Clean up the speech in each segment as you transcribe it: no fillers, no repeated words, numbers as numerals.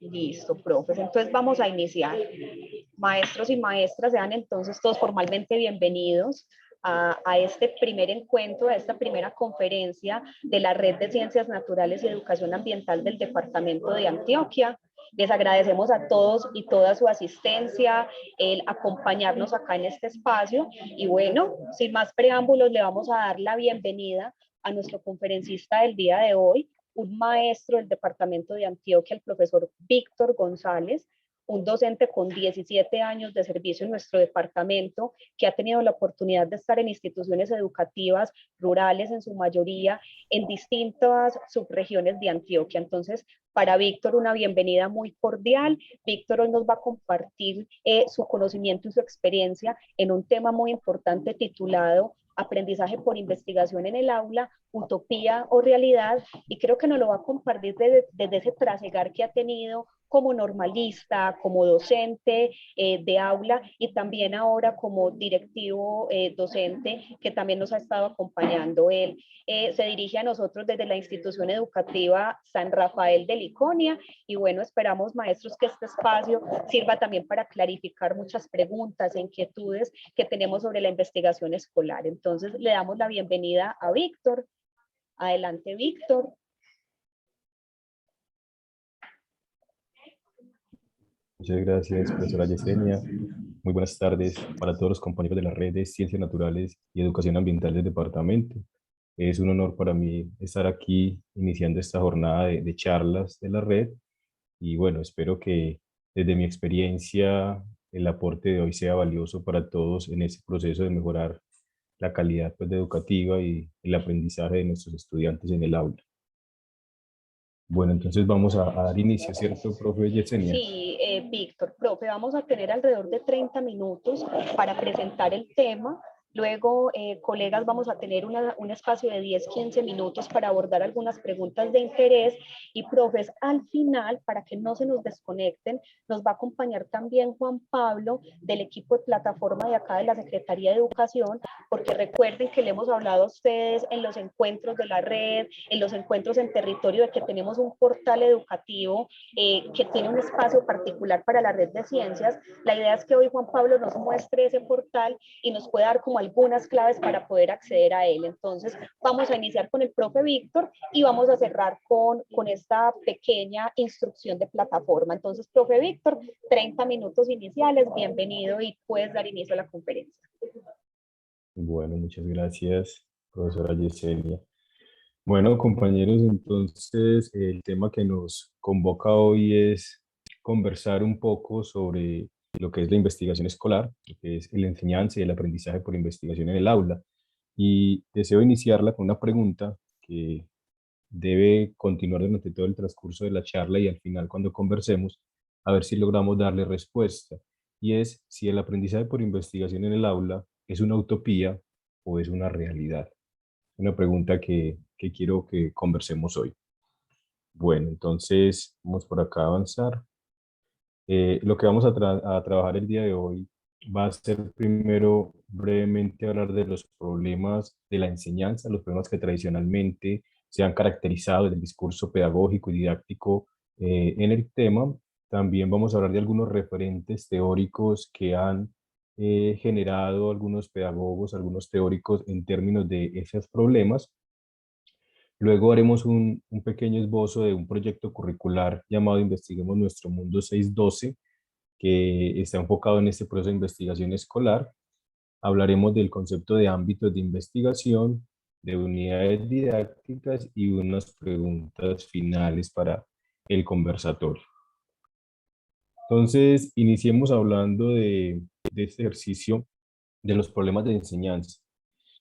Listo, profes. Entonces vamos a iniciar. Maestros y maestras, sean entonces todos formalmente bienvenidos a este primer encuentro, a esta primera conferencia de la Red de Ciencias Naturales y Educación Ambiental del Departamento de Antioquia. Les agradecemos a todos y toda su asistencia, el acompañarnos acá en este espacio. Y bueno, sin más preámbulos, le vamos a dar la bienvenida a nuestro conferencista del día de hoy, un maestro del Departamento de Antioquia, el profesor Víctor González, un docente con 17 años de servicio en nuestro departamento, que ha tenido la oportunidad de estar en instituciones educativas rurales en su mayoría, en distintas subregiones de Antioquia. Entonces, para Víctor, una bienvenida muy cordial. Víctor hoy nos va a compartir su conocimiento y su experiencia en un tema muy importante titulado Aprendizaje por investigación en el aula, utopía o realidad, y creo que nos lo va a compartir desde ese trasegar que ha tenido como normalista, como docente de aula y también ahora como directivo docente que también nos ha estado acompañando. Él se dirige a nosotros desde la institución educativa San Rafael de Liconia y bueno, esperamos maestros que este espacio sirva también para clarificar muchas preguntas e inquietudes que tenemos sobre la investigación escolar. Entonces le damos la bienvenida a Víctor. Adelante, Víctor. Muchas gracias, profesora Yesenia. Muy buenas tardes para todos los compañeros de la Red de Ciencias Naturales y Educación Ambiental del departamento. Es un honor para mí estar aquí iniciando esta jornada de charlas de la red y bueno, espero que desde mi experiencia el aporte de hoy sea valioso para todos en ese proceso de mejorar la calidad pues, educativa y el aprendizaje de nuestros estudiantes en el aula. Bueno, entonces vamos a dar inicio, ¿cierto, profe Yesenia? Sí, Víctor, profe, vamos a tener alrededor de 30 minutos para presentar el tema. Luego, colegas, vamos a tener un espacio de 10-15 minutos para abordar algunas preguntas de interés. Y, profes, al final, para que no se nos desconecten, nos va a acompañar también Juan Pablo del equipo de plataforma de acá de la Secretaría de Educación, porque recuerden que le hemos hablado a ustedes en los encuentros de la red, en los encuentros en territorio, de que tenemos un portal educativo que tiene un espacio particular para la red de ciencias. La idea es que hoy Juan Pablo nos muestre ese portal y nos pueda dar como algunas claves para poder acceder a él. Entonces, vamos a iniciar con el profe Víctor y vamos a cerrar con esta pequeña instrucción de plataforma. Entonces, profe Víctor, 30 minutos iniciales, bienvenido y puedes dar inicio a la conferencia. Bueno, muchas gracias, profesora Yesenia. Bueno, compañeros, entonces el tema que nos convoca hoy es conversar un poco sobre lo que es la investigación escolar, lo que es la enseñanza y el aprendizaje por investigación en el aula. Y deseo iniciarla con una pregunta que debe continuar durante todo el transcurso de la charla y al final cuando conversemos, a ver si logramos darle respuesta. Y es si el aprendizaje por investigación en el aula es una utopía o es una realidad. Una pregunta que quiero que conversemos hoy. Bueno, entonces vamos por acá a avanzar. Lo que vamos a trabajar el día de hoy va a ser primero brevemente hablar de los problemas de la enseñanza, los problemas que tradicionalmente se han caracterizado en el discurso pedagógico y didáctico en el tema. También vamos a hablar de algunos referentes teóricos que han generado algunos pedagogos, algunos teóricos en términos de esos problemas. Luego haremos un pequeño esbozo de un proyecto curricular llamado Investiguemos Nuestro Mundo 612, que está enfocado en este proceso de investigación escolar. Hablaremos del concepto de ámbitos de investigación, de unidades didácticas y unas preguntas finales para el conversatorio. Entonces, iniciemos hablando de este ejercicio de los problemas de enseñanza.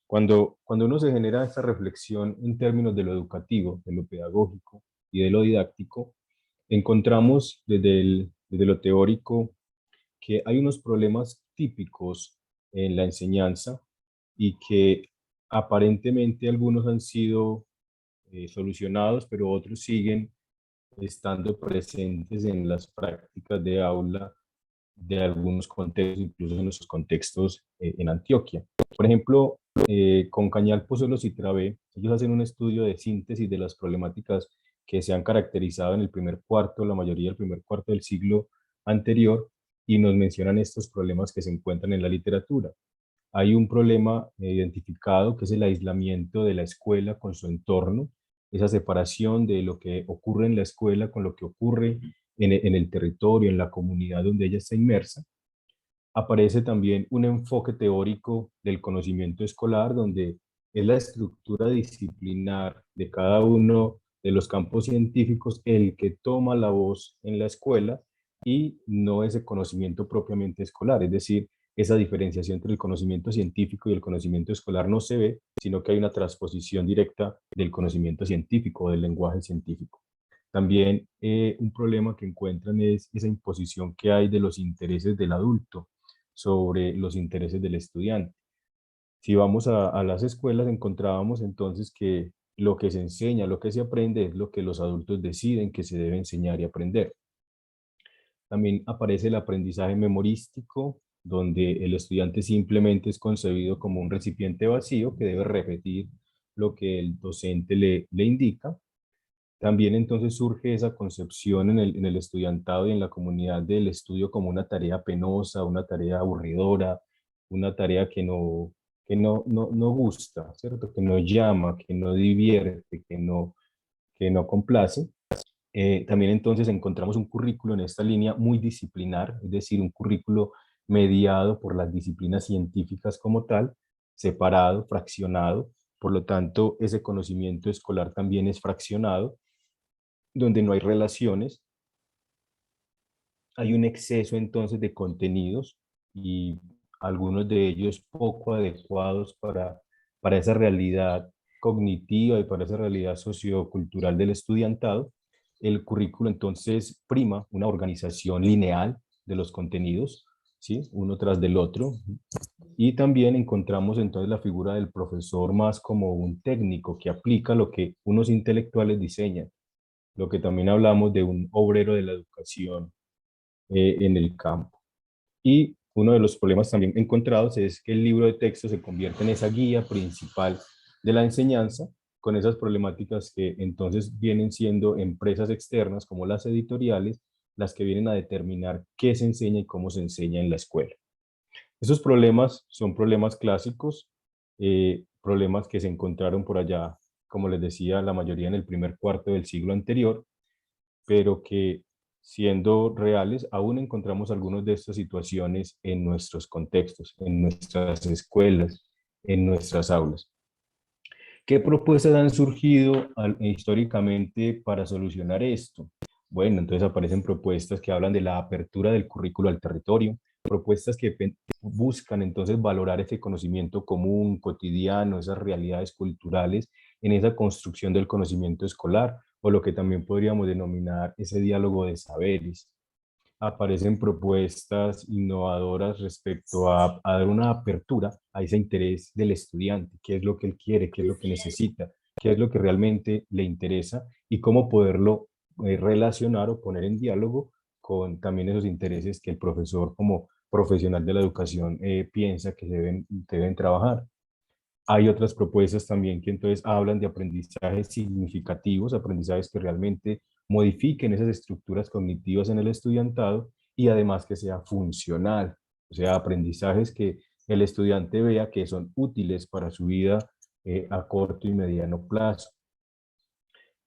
Cuando uno se genera esta reflexión en términos de lo educativo, de lo pedagógico y de lo didáctico, encontramos desde lo teórico que hay unos problemas típicos en la enseñanza y que aparentemente algunos han sido solucionados, pero otros siguen estando presentes en las prácticas de aula de algunos contextos, incluso en nuestros contextos en Antioquia. Por ejemplo, con Cañal, Pozuelos y Travé, ellos hacen un estudio de síntesis de las problemáticas que se han caracterizado en el primer cuarto, la mayoría del primer cuarto del siglo anterior, y nos mencionan estos problemas que se encuentran en la literatura. Hay un problema identificado que es el aislamiento de la escuela con su entorno, esa separación de lo que ocurre en la escuela con lo que ocurre en el territorio, en la comunidad donde ella está inmersa. Aparece también un enfoque teórico del conocimiento escolar, donde es la estructura disciplinar de cada uno de los campos científicos el que toma la voz en la escuela y no ese conocimiento propiamente escolar. Es decir, esa diferenciación entre el conocimiento científico y el conocimiento escolar no se ve, sino que hay una transposición directa del conocimiento científico, del lenguaje científico. También un problema que encuentran es esa imposición que hay de los intereses del adulto sobre los intereses del estudiante. Si vamos a las escuelas, encontrábamos entonces que lo que se enseña, lo que se aprende es lo que los adultos deciden que se debe enseñar y aprender. También aparece el aprendizaje memorístico, donde el estudiante simplemente es concebido como un recipiente vacío que debe repetir lo que el docente le indica. También entonces surge esa concepción en el estudiantado y en la comunidad del estudio como una tarea penosa, una tarea aburridora, una tarea que no gusta, ¿cierto? Que no llama, que no divierte, que no complace. También entonces encontramos un currículo en esta línea muy disciplinar, es decir, un currículo mediado por las disciplinas científicas como tal, separado, fraccionado. Por lo tanto, ese conocimiento escolar también es fraccionado, donde no hay relaciones, hay un exceso entonces de contenidos y algunos de ellos poco adecuados para esa realidad cognitiva y para esa realidad sociocultural del estudiantado. El currículo entonces prima una organización lineal de los contenidos, ¿sí? Uno tras del otro. Y también encontramos entonces la figura del profesor más como un técnico que aplica lo que unos intelectuales diseñan, lo que también hablamos de un obrero de la educación en el campo. Y uno de los problemas también encontrados es que el libro de texto se convierte en esa guía principal de la enseñanza, con esas problemáticas que entonces vienen siendo empresas externas como las editoriales, las que vienen a determinar qué se enseña y cómo se enseña en la escuela. Esos problemas son problemas clásicos, problemas que se encontraron por allá, como les decía, la mayoría en el primer cuarto del siglo anterior, pero que siendo reales, aún encontramos algunas de estas situaciones en nuestros contextos, en nuestras escuelas, en nuestras aulas. ¿Qué propuestas han surgido históricamente para solucionar esto? Bueno, entonces aparecen propuestas que hablan de la apertura del currículo al territorio, propuestas que buscan entonces valorar ese conocimiento común, cotidiano, esas realidades culturales en esa construcción del conocimiento escolar, o lo que también podríamos denominar ese diálogo de saberes. Aparecen propuestas innovadoras respecto a dar una apertura a ese interés del estudiante, qué es lo que él quiere, qué es lo que necesita, qué es lo que realmente le interesa y cómo poderlo relacionar o poner en diálogo con también esos intereses que el profesor como profesional de la educación piensa que deben trabajar. Hay otras propuestas también que entonces hablan de aprendizajes significativos, aprendizajes que realmente modifiquen esas estructuras cognitivas en el estudiantado y además que sea funcional, o sea, aprendizajes que el estudiante vea que son útiles para su vida a corto y mediano plazo.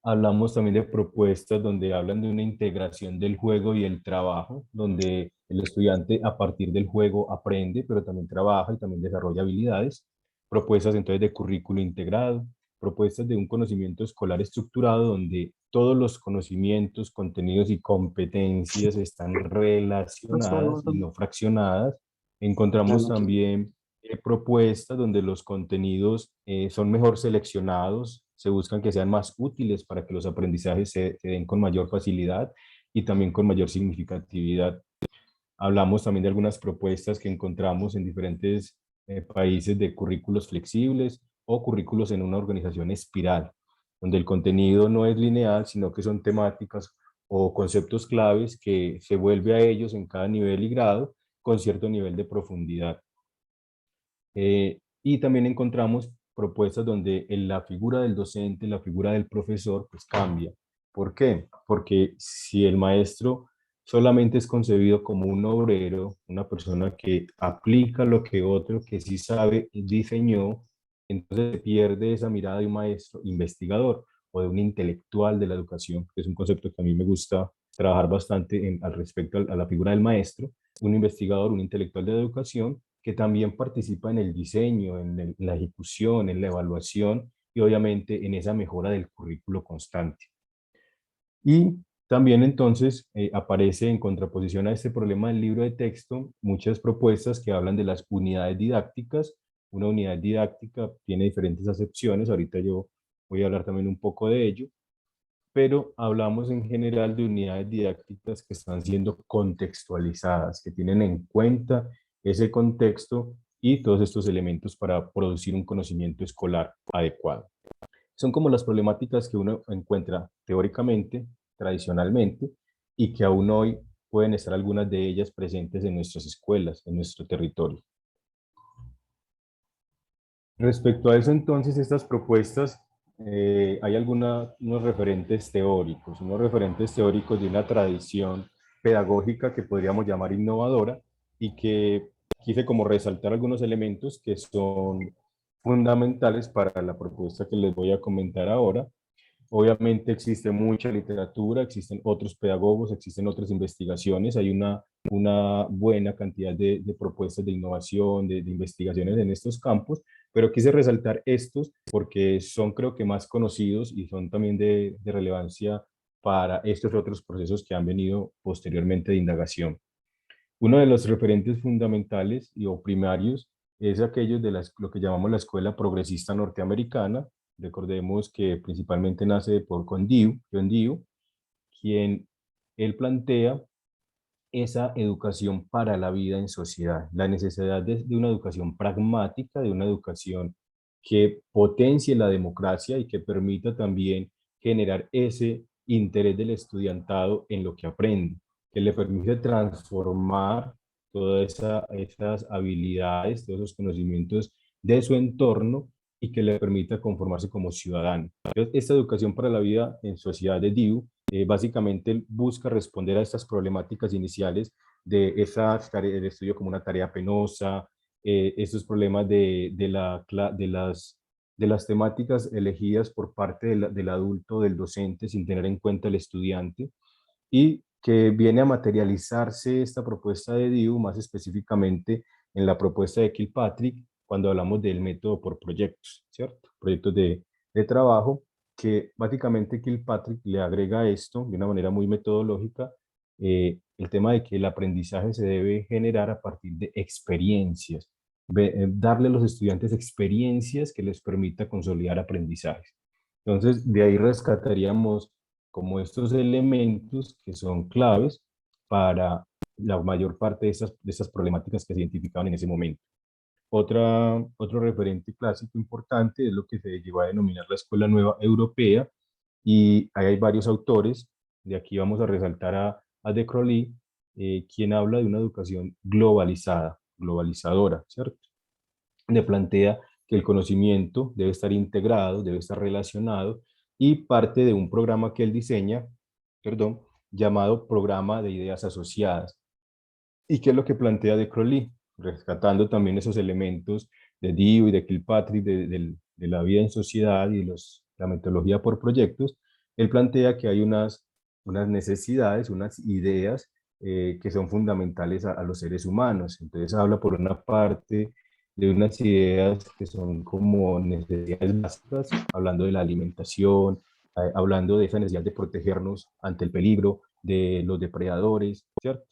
Hablamos también de propuestas donde hablan de una integración del juego y el trabajo, donde el estudiante a partir del juego aprende, pero también trabaja y también desarrolla habilidades. Propuestas entonces de currículo integrado, propuestas de un conocimiento escolar estructurado donde todos los conocimientos, contenidos y competencias están relacionadas y no fraccionadas. Encontramos también propuestas donde los contenidos son mejor seleccionados, se buscan que sean más útiles para que los aprendizajes se den con mayor facilidad y también con mayor significatividad. Hablamos también de algunas propuestas que encontramos en diferentes países de currículos flexibles o currículos en una organización espiral, donde el contenido no es lineal, sino que son temáticas o conceptos claves que se vuelve a ellos en cada nivel y grado con cierto nivel de profundidad. Y también encontramos propuestas donde la figura del docente, la figura del profesor, pues cambia. ¿Por qué? Porque si el maestro solamente es concebido como un obrero, una persona que aplica lo que otro que sí sabe diseñó, entonces se pierde esa mirada de un maestro investigador o de un intelectual de la educación, que es un concepto que a mí me gusta trabajar bastante al respecto a la figura del maestro, un investigador, un intelectual de la educación que también participa en el diseño, en la ejecución, en la evaluación y obviamente en esa mejora del currículo constante. Y también entonces aparece en contraposición a este problema del libro de texto muchas propuestas que hablan de las unidades didácticas. Una unidad didáctica tiene diferentes acepciones, ahorita yo voy a hablar también un poco de ello, pero hablamos en general de unidades didácticas que están siendo contextualizadas, que tienen en cuenta ese contexto y todos estos elementos para producir un conocimiento escolar adecuado. Son como las problemáticas que uno encuentra teóricamente, tradicionalmente, y que aún hoy pueden estar algunas de ellas presentes en nuestras escuelas, en nuestro territorio. Respecto a eso, entonces, estas propuestas, hay unos referentes teóricos de una tradición pedagógica que podríamos llamar innovadora y que quise como resaltar algunos elementos que son fundamentales para la propuesta que les voy a comentar ahora. Obviamente existe mucha literatura, existen otros pedagogos, existen otras investigaciones, hay una buena cantidad de propuestas de innovación, de investigaciones en estos campos, pero quise resaltar estos porque son creo que más conocidos y son también de relevancia para estos otros procesos que han venido posteriormente de indagación. Uno de los referentes fundamentales o primarios es aquellos de lo que llamamos la escuela progresista norteamericana. Recordemos que principalmente nace por John Dewey, quien él plantea esa educación para la vida en sociedad, la necesidad de una educación pragmática, de una educación que potencie la democracia y que permita también generar ese interés del estudiantado en lo que aprende, que le permite transformar esas habilidades, todos esos conocimientos de su entorno y que le permita conformarse como ciudadano. Entonces, esta educación para la vida en sociedad de Dewey básicamente busca responder a estas problemáticas iniciales de del estudio como una tarea penosa, estos problemas de las temáticas elegidas por parte del adulto, del docente, sin tener en cuenta el estudiante, y que viene a materializarse esta propuesta de Dewey más específicamente en la propuesta de Kilpatrick, cuando hablamos del método por proyectos, ¿cierto? Proyectos de trabajo, que básicamente Kilpatrick le agrega esto de una manera muy metodológica, el tema de que el aprendizaje se debe generar a partir de experiencias, darle a los estudiantes experiencias que les permita consolidar aprendizajes. Entonces, de ahí rescataríamos como estos elementos que son claves para la mayor parte de estas problemáticas que se identificaban en ese momento. Otro referente clásico importante es lo que se llegó a denominar la Escuela Nueva Europea, y ahí hay varios autores. De aquí vamos a resaltar a de Crowley, quien habla de una educación globalizada, globalizadora, ¿cierto? Le plantea que el conocimiento debe estar integrado, debe estar relacionado y parte de un programa que él diseña, perdón, llamado Programa de Ideas Asociadas. ¿Y qué es lo que plantea de Crowley? Rescatando también esos elementos de Dewey y de Kilpatrick, de la vida en sociedad y la metodología por proyectos. Él plantea que hay unas necesidades, unas ideas que son fundamentales a los seres humanos. Entonces habla por una parte de unas ideas que son como necesidades básicas, hablando de la alimentación, hablando de esa necesidad de protegernos ante el peligro de los depredadores, ¿cierto?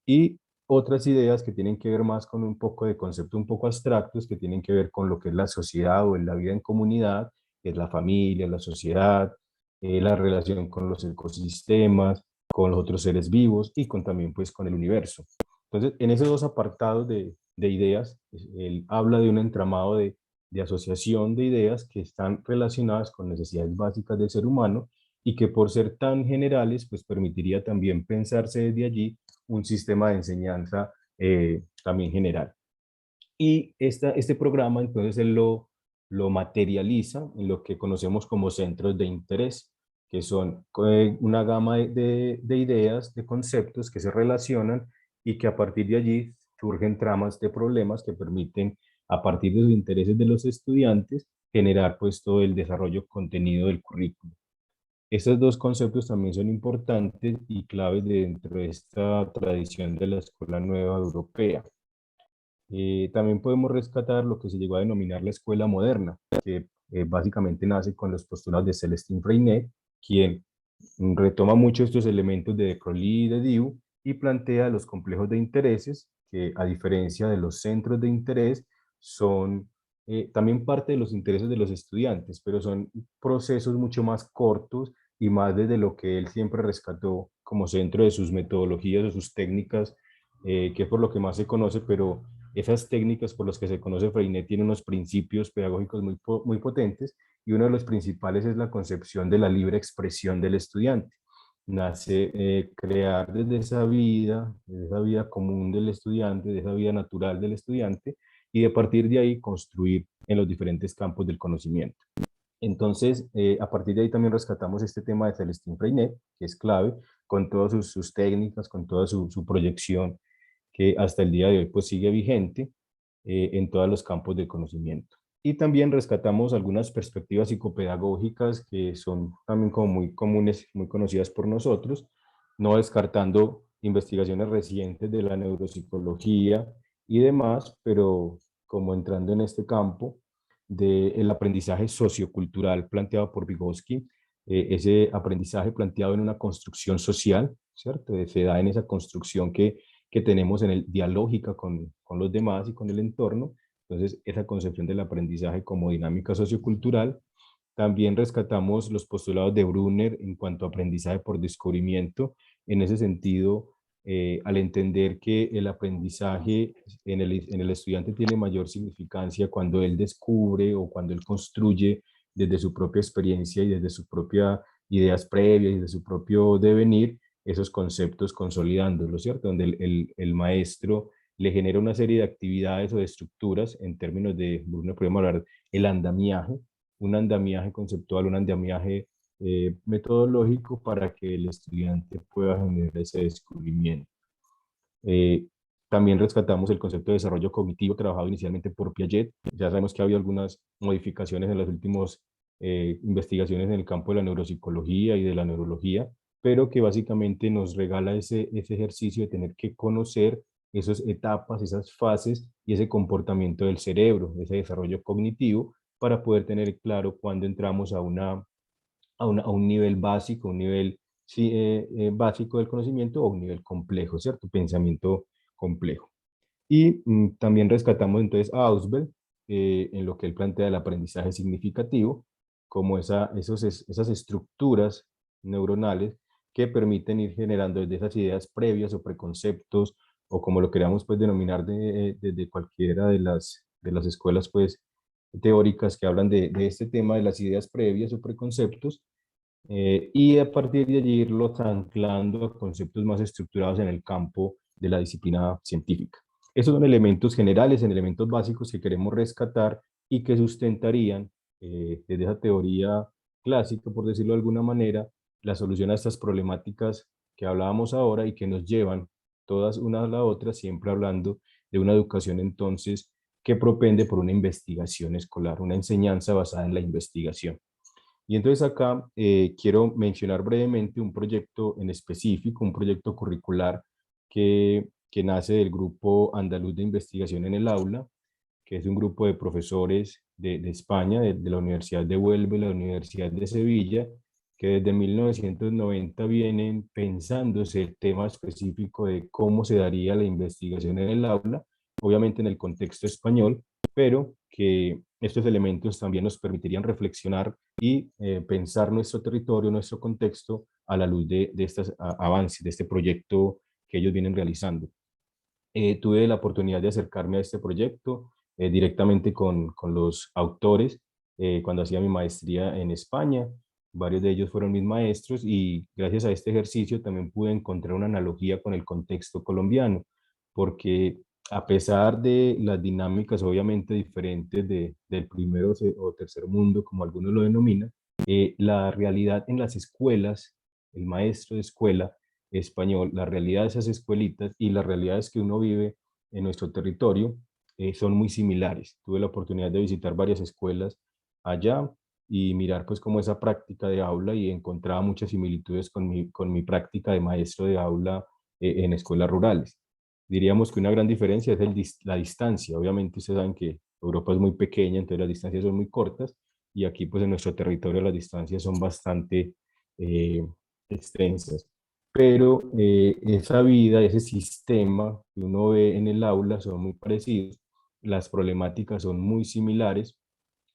Y otras ideas que tienen que ver más con un poco de conceptos un poco abstractos, que tienen que ver con lo que es la sociedad o en la vida en comunidad, que es la familia, la sociedad, la relación con los ecosistemas, con los otros seres vivos y con también pues con el universo. Entonces, en esos dos apartados de ideas, él habla de un entramado de asociación de ideas que están relacionadas con necesidades básicas del ser humano y que por ser tan generales, pues permitiría también pensarse desde allí un sistema de enseñanza también general. Y este programa, entonces, él lo materializa en lo que conocemos como centros de interés. que son una gama de ideas, de conceptos que se relacionan y que a partir de allí surgen tramas de problemas que permiten, a partir de los intereses de los estudiantes, generar pues todo el desarrollo contenido del currículo. Estos dos conceptos también son importantes y claves dentro de esta tradición de la Escuela Nueva Europea. También podemos rescatar lo que se llegó a denominar la escuela moderna, que básicamente nace con los postulados de Celestin Freinet, quien retoma mucho estos elementos de Crowley y de Dewey y plantea los complejos de intereses, que a diferencia de los centros de interés, son también parte de los intereses de los estudiantes, pero son procesos mucho más cortos y más desde lo que él siempre rescató como centro de sus metodologías o sus técnicas, que es por lo que más se conoce, pero esas técnicas por las que se conoce Freinet tienen unos principios pedagógicos muy potentes y uno de los principales es la concepción de la libre expresión del estudiante. Nace crear desde esa vida común del estudiante, de esa vida natural del estudiante, y de partir de ahí construir en los diferentes campos del conocimiento. Entonces, a partir de ahí también rescatamos este tema de Celestin Freinet, que es clave, con todas sus técnicas, con toda su proyección, que hasta el día de hoy pues sigue vigente en todos los campos de conocimiento. Y también rescatamos algunas perspectivas psicopedagógicas que son también como muy comunes, muy conocidas por nosotros, no descartando investigaciones recientes de la neuropsicología y demás, pero como entrando en este campo del aprendizaje sociocultural planteado por Vygotsky, ese aprendizaje planteado en una construcción social, ¿cierto? Se da en esa construcción que tenemos en el dialógica con los demás y con el entorno. Entonces, esa concepción del aprendizaje como dinámica sociocultural. También rescatamos los postulados de Brunner en cuanto a aprendizaje por descubrimiento. En ese sentido, al entender que el aprendizaje en el estudiante tiene mayor significancia cuando él descubre o cuando él construye desde su propia experiencia y desde sus propias ideas previas y desde su propio devenir, esos conceptos consolidándolos, ¿cierto? Donde el maestro le genera una serie de actividades o de estructuras, en términos de, Brunner podemos hablar el andamiaje, un andamiaje conceptual, un andamiaje metodológico para que el estudiante pueda generar ese descubrimiento. Eh, También rescatamos el concepto de desarrollo cognitivo trabajado inicialmente por Piaget. Ya sabemos que ha habido algunas modificaciones en las últimas investigaciones en el campo de la neuropsicología y de la neurología, pero que básicamente nos regala ese ejercicio de tener que conocer esas etapas, esas fases y ese comportamiento del cerebro, ese desarrollo cognitivo, para poder tener claro cuándo entramos a un nivel básico, un nivel sí, básico del conocimiento o un nivel complejo, ¿cierto? Pensamiento complejo. Y también rescatamos entonces a Ausubel en lo que él plantea del aprendizaje significativo, como esas estructuras neuronales que permiten ir generando desde esas ideas previas o preconceptos, o como lo queramos pues denominar desde cualquiera de las escuelas pues teóricas que hablan de este tema de las ideas previas o preconceptos, y a partir de allí irlos anclando a conceptos más estructurados en el campo de la disciplina científica. Esos son elementos generales, en elementos básicos que queremos rescatar y que sustentarían desde esa teoría clásica, por decirlo de alguna manera, la solución a estas problemáticas que hablábamos ahora y que nos llevan todas una a la otra, siempre hablando de una educación entonces que propende por una investigación escolar, una enseñanza basada en la investigación. Y entonces acá quiero mencionar brevemente un proyecto en específico, un proyecto curricular que nace del Grupo Andaluz de Investigación en el Aula, que es un grupo de profesores de España, de la Universidad de Huelva y la Universidad de Sevilla, que desde 1990 vienen pensándose el tema específico de cómo se daría la investigación en el aula, obviamente en el contexto español, pero que estos elementos también nos permitirían reflexionar y pensar nuestro territorio, nuestro contexto a la luz de estos avances, de este proyecto que ellos vienen realizando. Tuve la oportunidad de acercarme a este proyecto directamente con los autores cuando hacía mi maestría en España. Varios de ellos fueron mis maestros y gracias a este ejercicio también pude encontrar una analogía con el contexto colombiano, porque a pesar de las dinámicas obviamente diferentes del primero o tercer mundo, como algunos lo denominan, La realidad en las escuelas, el maestro de escuela español, la realidad de esas escuelitas y las realidades que uno vive en nuestro territorio son muy similares. Tuve la oportunidad de visitar varias escuelas allá y mirar pues como esa práctica de aula y encontraba muchas similitudes con mi práctica de maestro de aula en escuelas rurales. Diríamos que una gran diferencia es la distancia. Obviamente ustedes saben que Europa es muy pequeña, entonces las distancias son muy cortas y aquí pues en nuestro territorio las distancias son bastante eh, extensas. Pero esa vida, ese sistema que uno ve en el aula son muy parecidos, las problemáticas son muy similares,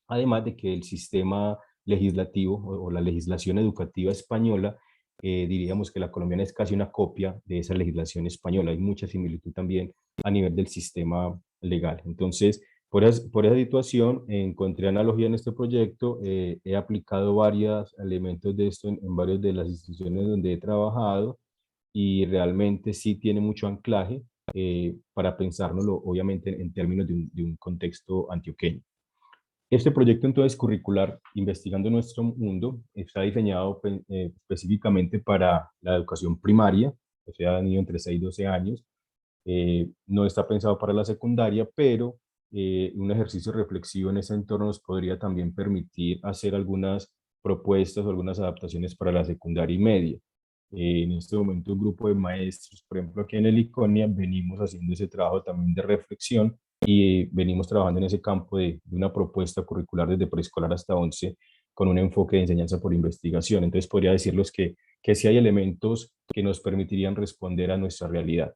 además de que el sistema legislativo o la legislación educativa española, diríamos que la colombiana es casi una copia de esa legislación española. Hay mucha similitud también a nivel del sistema legal. Entonces, por esa situación, encontré analogía en este proyecto, he aplicado varios elementos de esto en varias de las instituciones donde he trabajado y realmente sí tiene mucho anclaje para pensárnoslo, obviamente, en términos de un contexto antioqueño. Este proyecto entonces curricular, Investigando Nuestro Mundo, está diseñado específicamente para la educación primaria, o sea, niños entre 6 y 12 años. No está pensado para la secundaria, pero un ejercicio reflexivo en ese entorno nos podría también permitir hacer algunas propuestas o algunas adaptaciones para la secundaria y media. En este momento un grupo de maestros, por ejemplo aquí en el ICONIA, venimos haciendo ese trabajo también de reflexión y venimos trabajando en ese campo de una propuesta curricular desde preescolar hasta 11 con un enfoque de enseñanza por investigación. Entonces podría decirles que sí hay elementos que nos permitirían responder a nuestra realidad.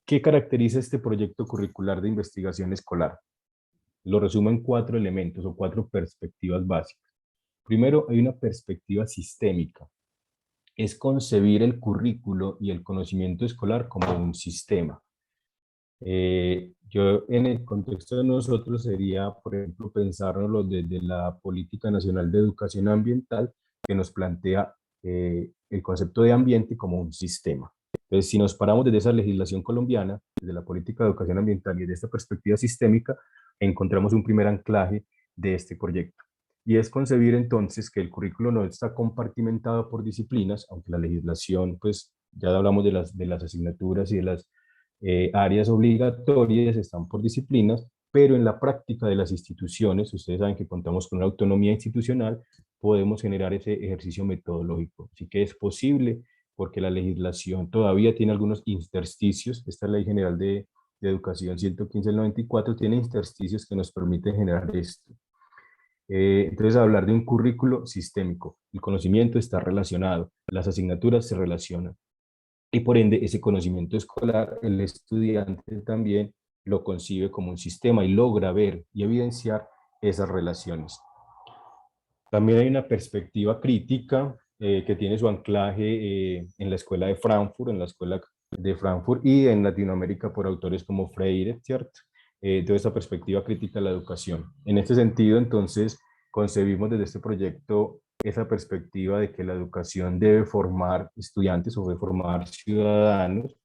¿Qué caracteriza este proyecto curricular de investigación escolar? Lo resumo en 4 elementos o 4 perspectivas básicas. Primero, hay una perspectiva sistémica. Es concebir el currículo y el conocimiento escolar como un sistema. Yo en el contexto de nosotros sería, por ejemplo, pensárnoslo desde la Política Nacional de Educación Ambiental, que nos plantea el concepto de ambiente como un sistema. Entonces, si nos paramos desde esa legislación colombiana, desde la Política de Educación Ambiental y de esta perspectiva sistémica, encontramos un primer anclaje de este proyecto. Y es concebir entonces que el currículo no está compartimentado por disciplinas, aunque la legislación, pues ya hablamos de las asignaturas y de las áreas obligatorias están por disciplinas, pero en la práctica de las instituciones, ustedes saben que contamos con una autonomía institucional, podemos generar ese ejercicio metodológico. Así que es posible porque la legislación todavía tiene algunos intersticios. Esta Ley General de Educación 115 del 94 tiene intersticios que nos permiten generar esto. Entonces, hablar de un currículo sistémico. El conocimiento está relacionado, las asignaturas se relacionan y por ende ese conocimiento escolar, el estudiante también lo concibe como un sistema y logra ver y evidenciar esas relaciones. También hay una perspectiva crítica que tiene su anclaje en la escuela de Frankfurt, en la escuela de Frankfurt y en Latinoamérica por autores como Freire, ¿cierto? Toda esta perspectiva crítica de la educación. En este sentido, entonces, concebimos desde este proyecto esa perspectiva de que la educación debe formar estudiantes o debe formar ciudadanos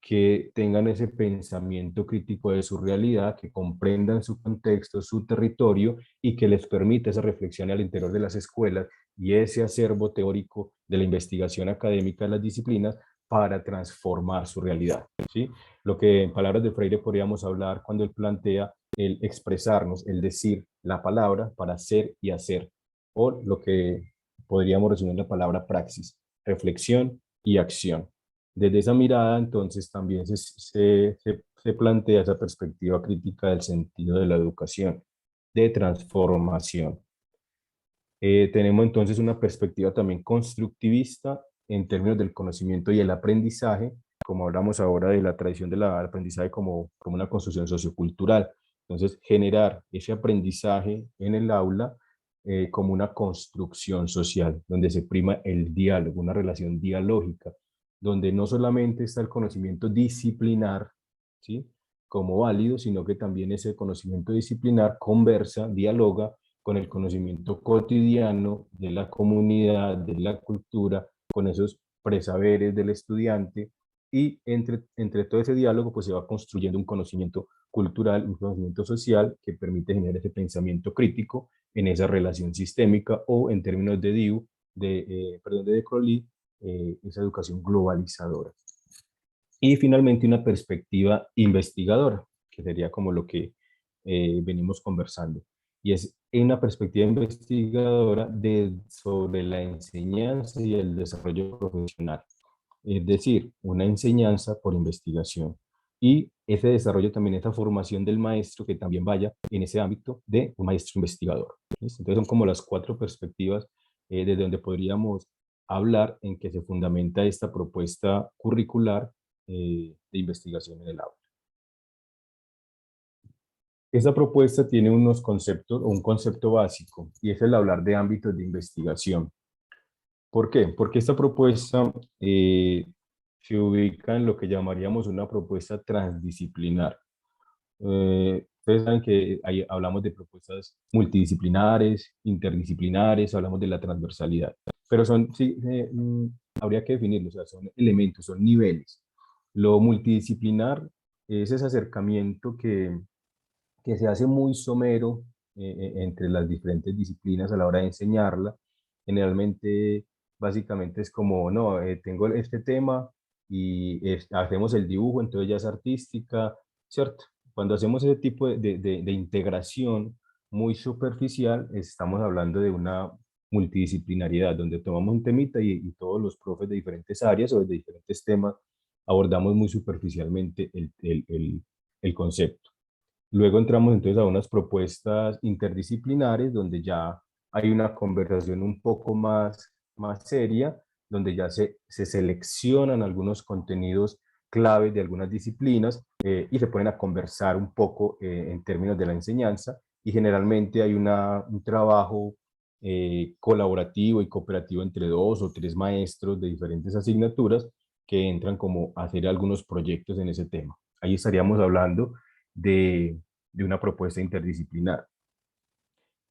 que tengan ese pensamiento crítico de su realidad, que comprendan su contexto, su territorio y que les permita esa reflexión al interior de las escuelas y ese acervo teórico de la investigación académica de las disciplinas para transformar su realidad, ¿sí? Lo que en palabras de Freire podríamos hablar cuando él plantea el expresarnos, el decir la palabra para ser y hacer, o lo que podríamos resumir en la palabra praxis, reflexión y acción. Desde esa mirada, entonces, también se plantea esa perspectiva crítica del sentido de la educación, de transformación. Tenemos entonces una perspectiva también constructivista en términos del conocimiento y el aprendizaje, como hablamos ahora de la tradición del aprendizaje como una construcción sociocultural. Entonces, generar ese aprendizaje en el aula como una construcción social, donde se prima el diálogo, una relación dialógica, donde no solamente está el conocimiento disciplinar, ¿sí?, como válido, sino que también ese conocimiento disciplinar conversa, dialoga con el conocimiento cotidiano de la comunidad, de la cultura, con esos presaberes del estudiante y entre todo ese diálogo pues se va construyendo un conocimiento cultural, un conocimiento social que permite generar ese pensamiento crítico en esa relación sistémica, o en términos de DIU, perdón, de Crowley, esa educación globalizadora. Y finalmente una perspectiva investigadora, que sería como lo que venimos conversando. Y es una perspectiva investigadora sobre la enseñanza y el desarrollo profesional. Es decir, una enseñanza por investigación. Y ese desarrollo también, esa formación del maestro que también vaya en ese ámbito de un maestro investigador. ¿Listo? Entonces son como las cuatro perspectivas desde donde podríamos hablar en que se fundamenta esta propuesta curricular de investigación en el aula. Esta propuesta tiene unos conceptos, o un concepto básico, y es el hablar de ámbitos de investigación. ¿Por qué? Porque esta propuesta se ubica en lo que llamaríamos una propuesta transdisciplinar. Ustedes saben que ahí hablamos de propuestas multidisciplinares, interdisciplinares, hablamos de la transversalidad, pero son, sí, habría que definirlos, o sea, son elementos, son niveles. Lo multidisciplinar es ese acercamiento que se hace muy somero entre las diferentes disciplinas a la hora de enseñarla. Generalmente, básicamente es como, no, tengo este tema y hacemos el dibujo, entonces ya es artística, ¿cierto? Cuando hacemos ese tipo de integración muy superficial, estamos hablando de una multidisciplinariedad, donde tomamos un temita y todos los profes de diferentes áreas o de diferentes temas abordamos muy superficialmente el concepto. Luego entramos entonces a unas propuestas interdisciplinares donde ya hay una conversación un poco más seria, donde ya se seleccionan algunos contenidos claves de algunas disciplinas y se ponen a conversar un poco en términos de la enseñanza, y generalmente hay un trabajo colaborativo y cooperativo entre dos o tres maestros de diferentes asignaturas que entran como a hacer algunos proyectos en ese tema. Ahí estaríamos hablando de, de una propuesta interdisciplinar.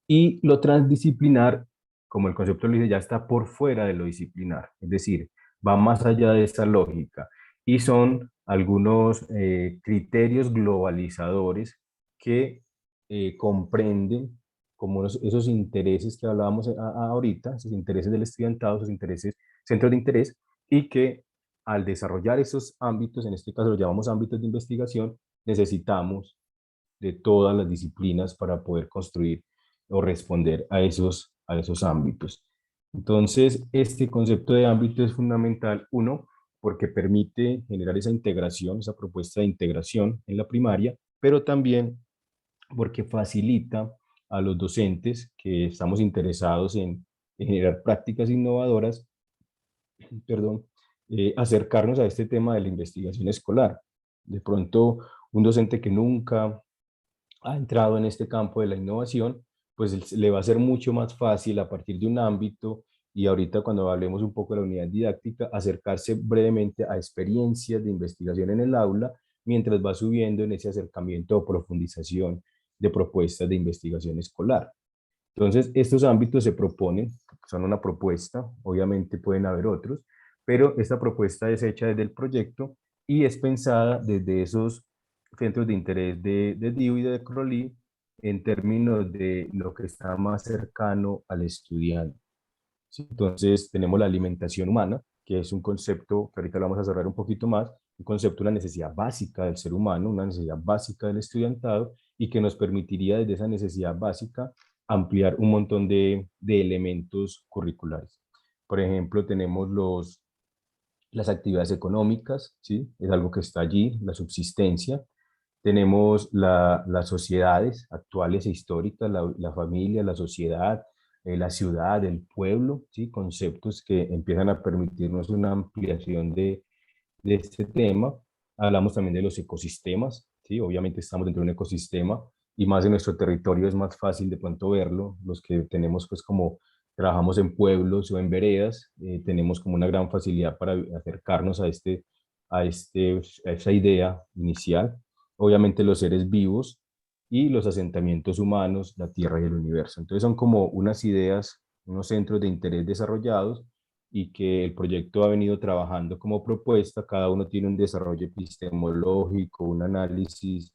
Y lo transdisciplinar, como el concepto lo dice, ya está por fuera de lo disciplinar, es decir, va más allá de esa lógica y son algunos criterios globalizadores que comprenden como esos intereses que hablábamos ahorita, esos intereses del estudiantado, esos intereses, centros de interés, y que al desarrollar esos ámbitos, en este caso los llamamos ámbitos de investigación, necesitamos de todas las disciplinas para poder construir o responder a esos ámbitos. Entonces, este concepto de ámbito es fundamental, uno, porque permite generar esa integración, esa propuesta de integración en la primaria, pero también porque facilita a los docentes que estamos interesados en generar prácticas innovadoras, perdón, acercarnos a este tema de la investigación escolar. De pronto, un docente que nunca ha entrado en este campo de la innovación, pues le va a ser mucho más fácil a partir de un ámbito, y ahorita cuando hablemos un poco de la unidad didáctica, acercarse brevemente a experiencias de investigación en el aula, mientras va subiendo en ese acercamiento o profundización de propuestas de investigación escolar. Entonces, estos ámbitos se proponen, son una propuesta, obviamente pueden haber otros, pero esta propuesta es hecha desde el proyecto y es pensada desde esos centros de interés de DIU y de Crowley en términos de lo que está más cercano al estudiante. ¿Sí? Entonces, tenemos la alimentación humana, que es un concepto que ahorita lo vamos a cerrar un poquito más, un concepto, una necesidad básica del ser humano, una necesidad básica del estudiantado, y que nos permitiría desde esa necesidad básica ampliar un montón de elementos curriculares. Por ejemplo, tenemos las actividades económicas, ¿sí? Es algo que está allí, la subsistencia. Tenemos las sociedades actuales e históricas, la familia, la sociedad, la ciudad, el pueblo, ¿sí? Conceptos que empiezan a permitirnos una ampliación de este tema. Hablamos también de los ecosistemas, ¿sí? Obviamente estamos dentro de un ecosistema y más en nuestro territorio es más fácil de pronto verlo. Los que tenemos pues como trabajamos en pueblos o en veredas, tenemos como una gran facilidad para acercarnos a esa idea inicial. Obviamente los seres vivos y los asentamientos humanos, la Tierra y el universo. Entonces son como unas ideas, unos centros de interés desarrollados, y que el proyecto ha venido trabajando como propuesta. Cada uno tiene un desarrollo epistemológico, un análisis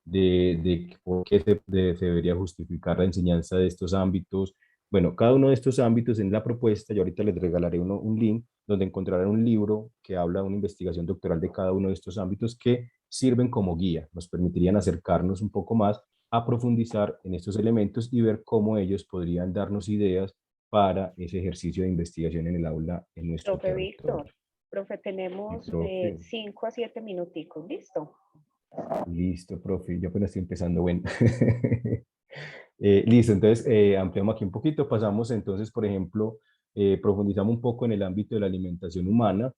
de por qué se debería justificar la enseñanza de estos ámbitos. Bueno, cada uno de estos ámbitos en la propuesta, yo ahorita les regalaré un link donde encontrarán un libro que habla de una investigación doctoral de cada uno de estos ámbitos que sirven como guía, nos permitirían acercarnos un poco más a profundizar en estos elementos y ver cómo ellos podrían darnos ideas para ese ejercicio de investigación en el aula en nuestro Profe territorio. Víctor, profe, Y tenemos profe, 5 a 7 minuticos, ¿listo? listo, profe, yo apenas estoy empezando, bueno. Listo, entonces ampliamos aquí un poquito, pasamos entonces, por ejemplo, profundizamos un poco en el ámbito de la alimentación humana,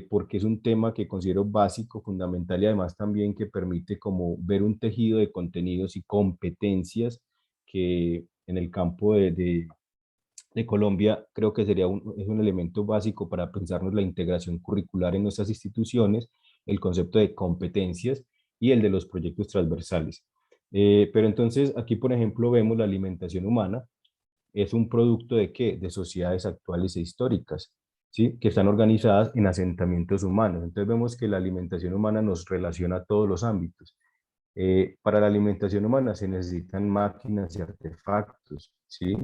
porque es un tema que considero básico, fundamental y además también que permite como ver un tejido de contenidos y competencias que en el campo de Colombia creo que sería es un elemento básico para pensarnos la integración curricular en nuestras instituciones, el concepto de competencias y el de los proyectos transversales. Pero entonces aquí, por ejemplo, vemos la alimentación humana, es un producto de qué? De sociedades actuales e históricas, ¿sí? Que están organizadas en asentamientos humanos. Entonces vemos que la alimentación humana nos relaciona a todos los ámbitos. Para la alimentación humana se necesitan máquinas y artefactos, ¿sí?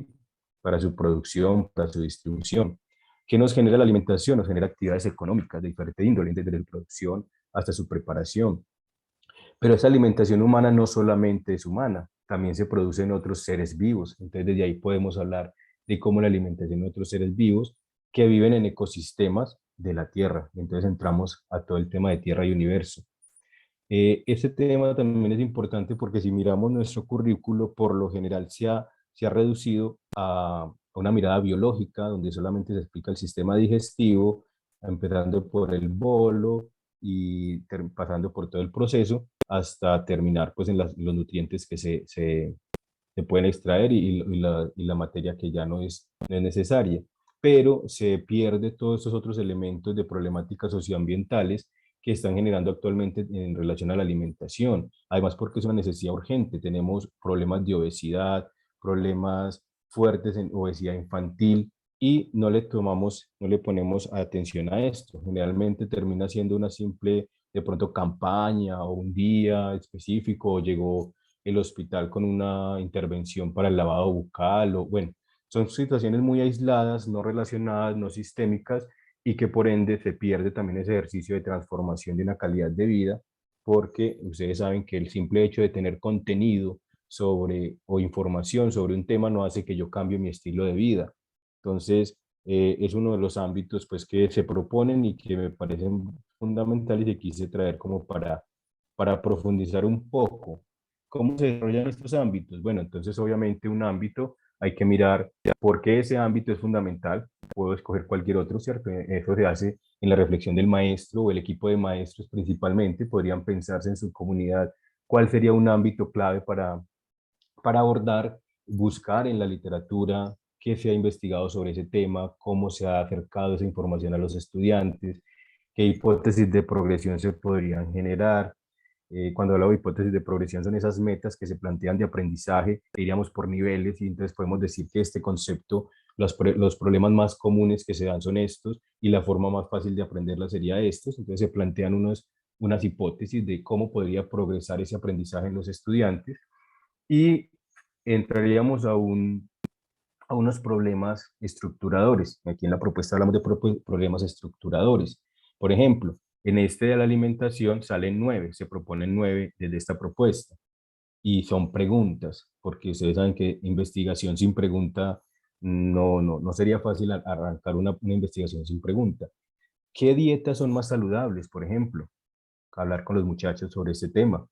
Para su producción, para su distribución. ¿Qué nos genera la alimentación? Nos genera actividades económicas de diferente índole, desde la producción hasta su preparación. Pero esa alimentación humana no solamente es humana, también se produce en otros seres vivos. Entonces, desde ahí podemos hablar de cómo la alimentación de otros seres vivos que viven en ecosistemas de la Tierra. Entonces, entramos a todo el tema de Tierra y universo. Este tema también es importante porque si miramos nuestro currículo, por lo general se ha reducido a una mirada biológica, donde solamente se explica el sistema digestivo, empezando por el bolo y pasando por todo el proceso hasta terminar pues, en los nutrientes que se pueden extraer y la materia que ya no es necesaria. Pero se pierde todos estos otros elementos de problemáticas socioambientales que están generando actualmente en relación a la alimentación. Además, porque es una necesidad urgente. Tenemos problemas de obesidad, problemas fuertes en obesidad infantil y no le ponemos atención a esto. Generalmente termina siendo una simple, de pronto, campaña o un día específico o llegó el hospital con una intervención para el lavado bucal o bueno, son situaciones muy aisladas, no relacionadas, no sistémicas y que por ende se pierde también ese ejercicio de transformación de una calidad de vida porque ustedes saben que el simple hecho de tener contenido sobre o información sobre un tema no hace que yo cambie mi estilo de vida. Entonces, es uno de los ámbitos pues que se proponen y que me parecen fundamentales y quise traer como para profundizar un poco. ¿Cómo se desarrollan estos ámbitos? Bueno, entonces obviamente un ámbito hay que mirar por qué ese ámbito es fundamental. Puedo escoger cualquier otro, ¿cierto? Eso se hace en la reflexión del maestro o el equipo de maestros principalmente. Podrían pensarse en su comunidad cuál sería un ámbito clave para abordar, buscar en la literatura qué se ha investigado sobre ese tema, cómo se ha acercado esa información a los estudiantes, qué hipótesis de progresión se podrían generar. Cuando hablo de hipótesis de progresión son esas metas que se plantean de aprendizaje, que iríamos por niveles y entonces podemos decir que este concepto, los problemas más comunes que se dan son estos y la forma más fácil de aprenderla sería estos. Entonces se plantean unas hipótesis de cómo podría progresar ese aprendizaje en los estudiantes y entraríamos a unos problemas estructuradores. Aquí en la propuesta hablamos de problemas estructuradores. Por ejemplo, en este de la alimentación salen 9, se proponen 9 desde esta propuesta. Y son preguntas, porque ustedes saben que investigación sin pregunta no sería fácil arrancar una investigación sin pregunta. ¿Qué dietas son más saludables, por ejemplo? Hablar con los muchachos sobre este tema.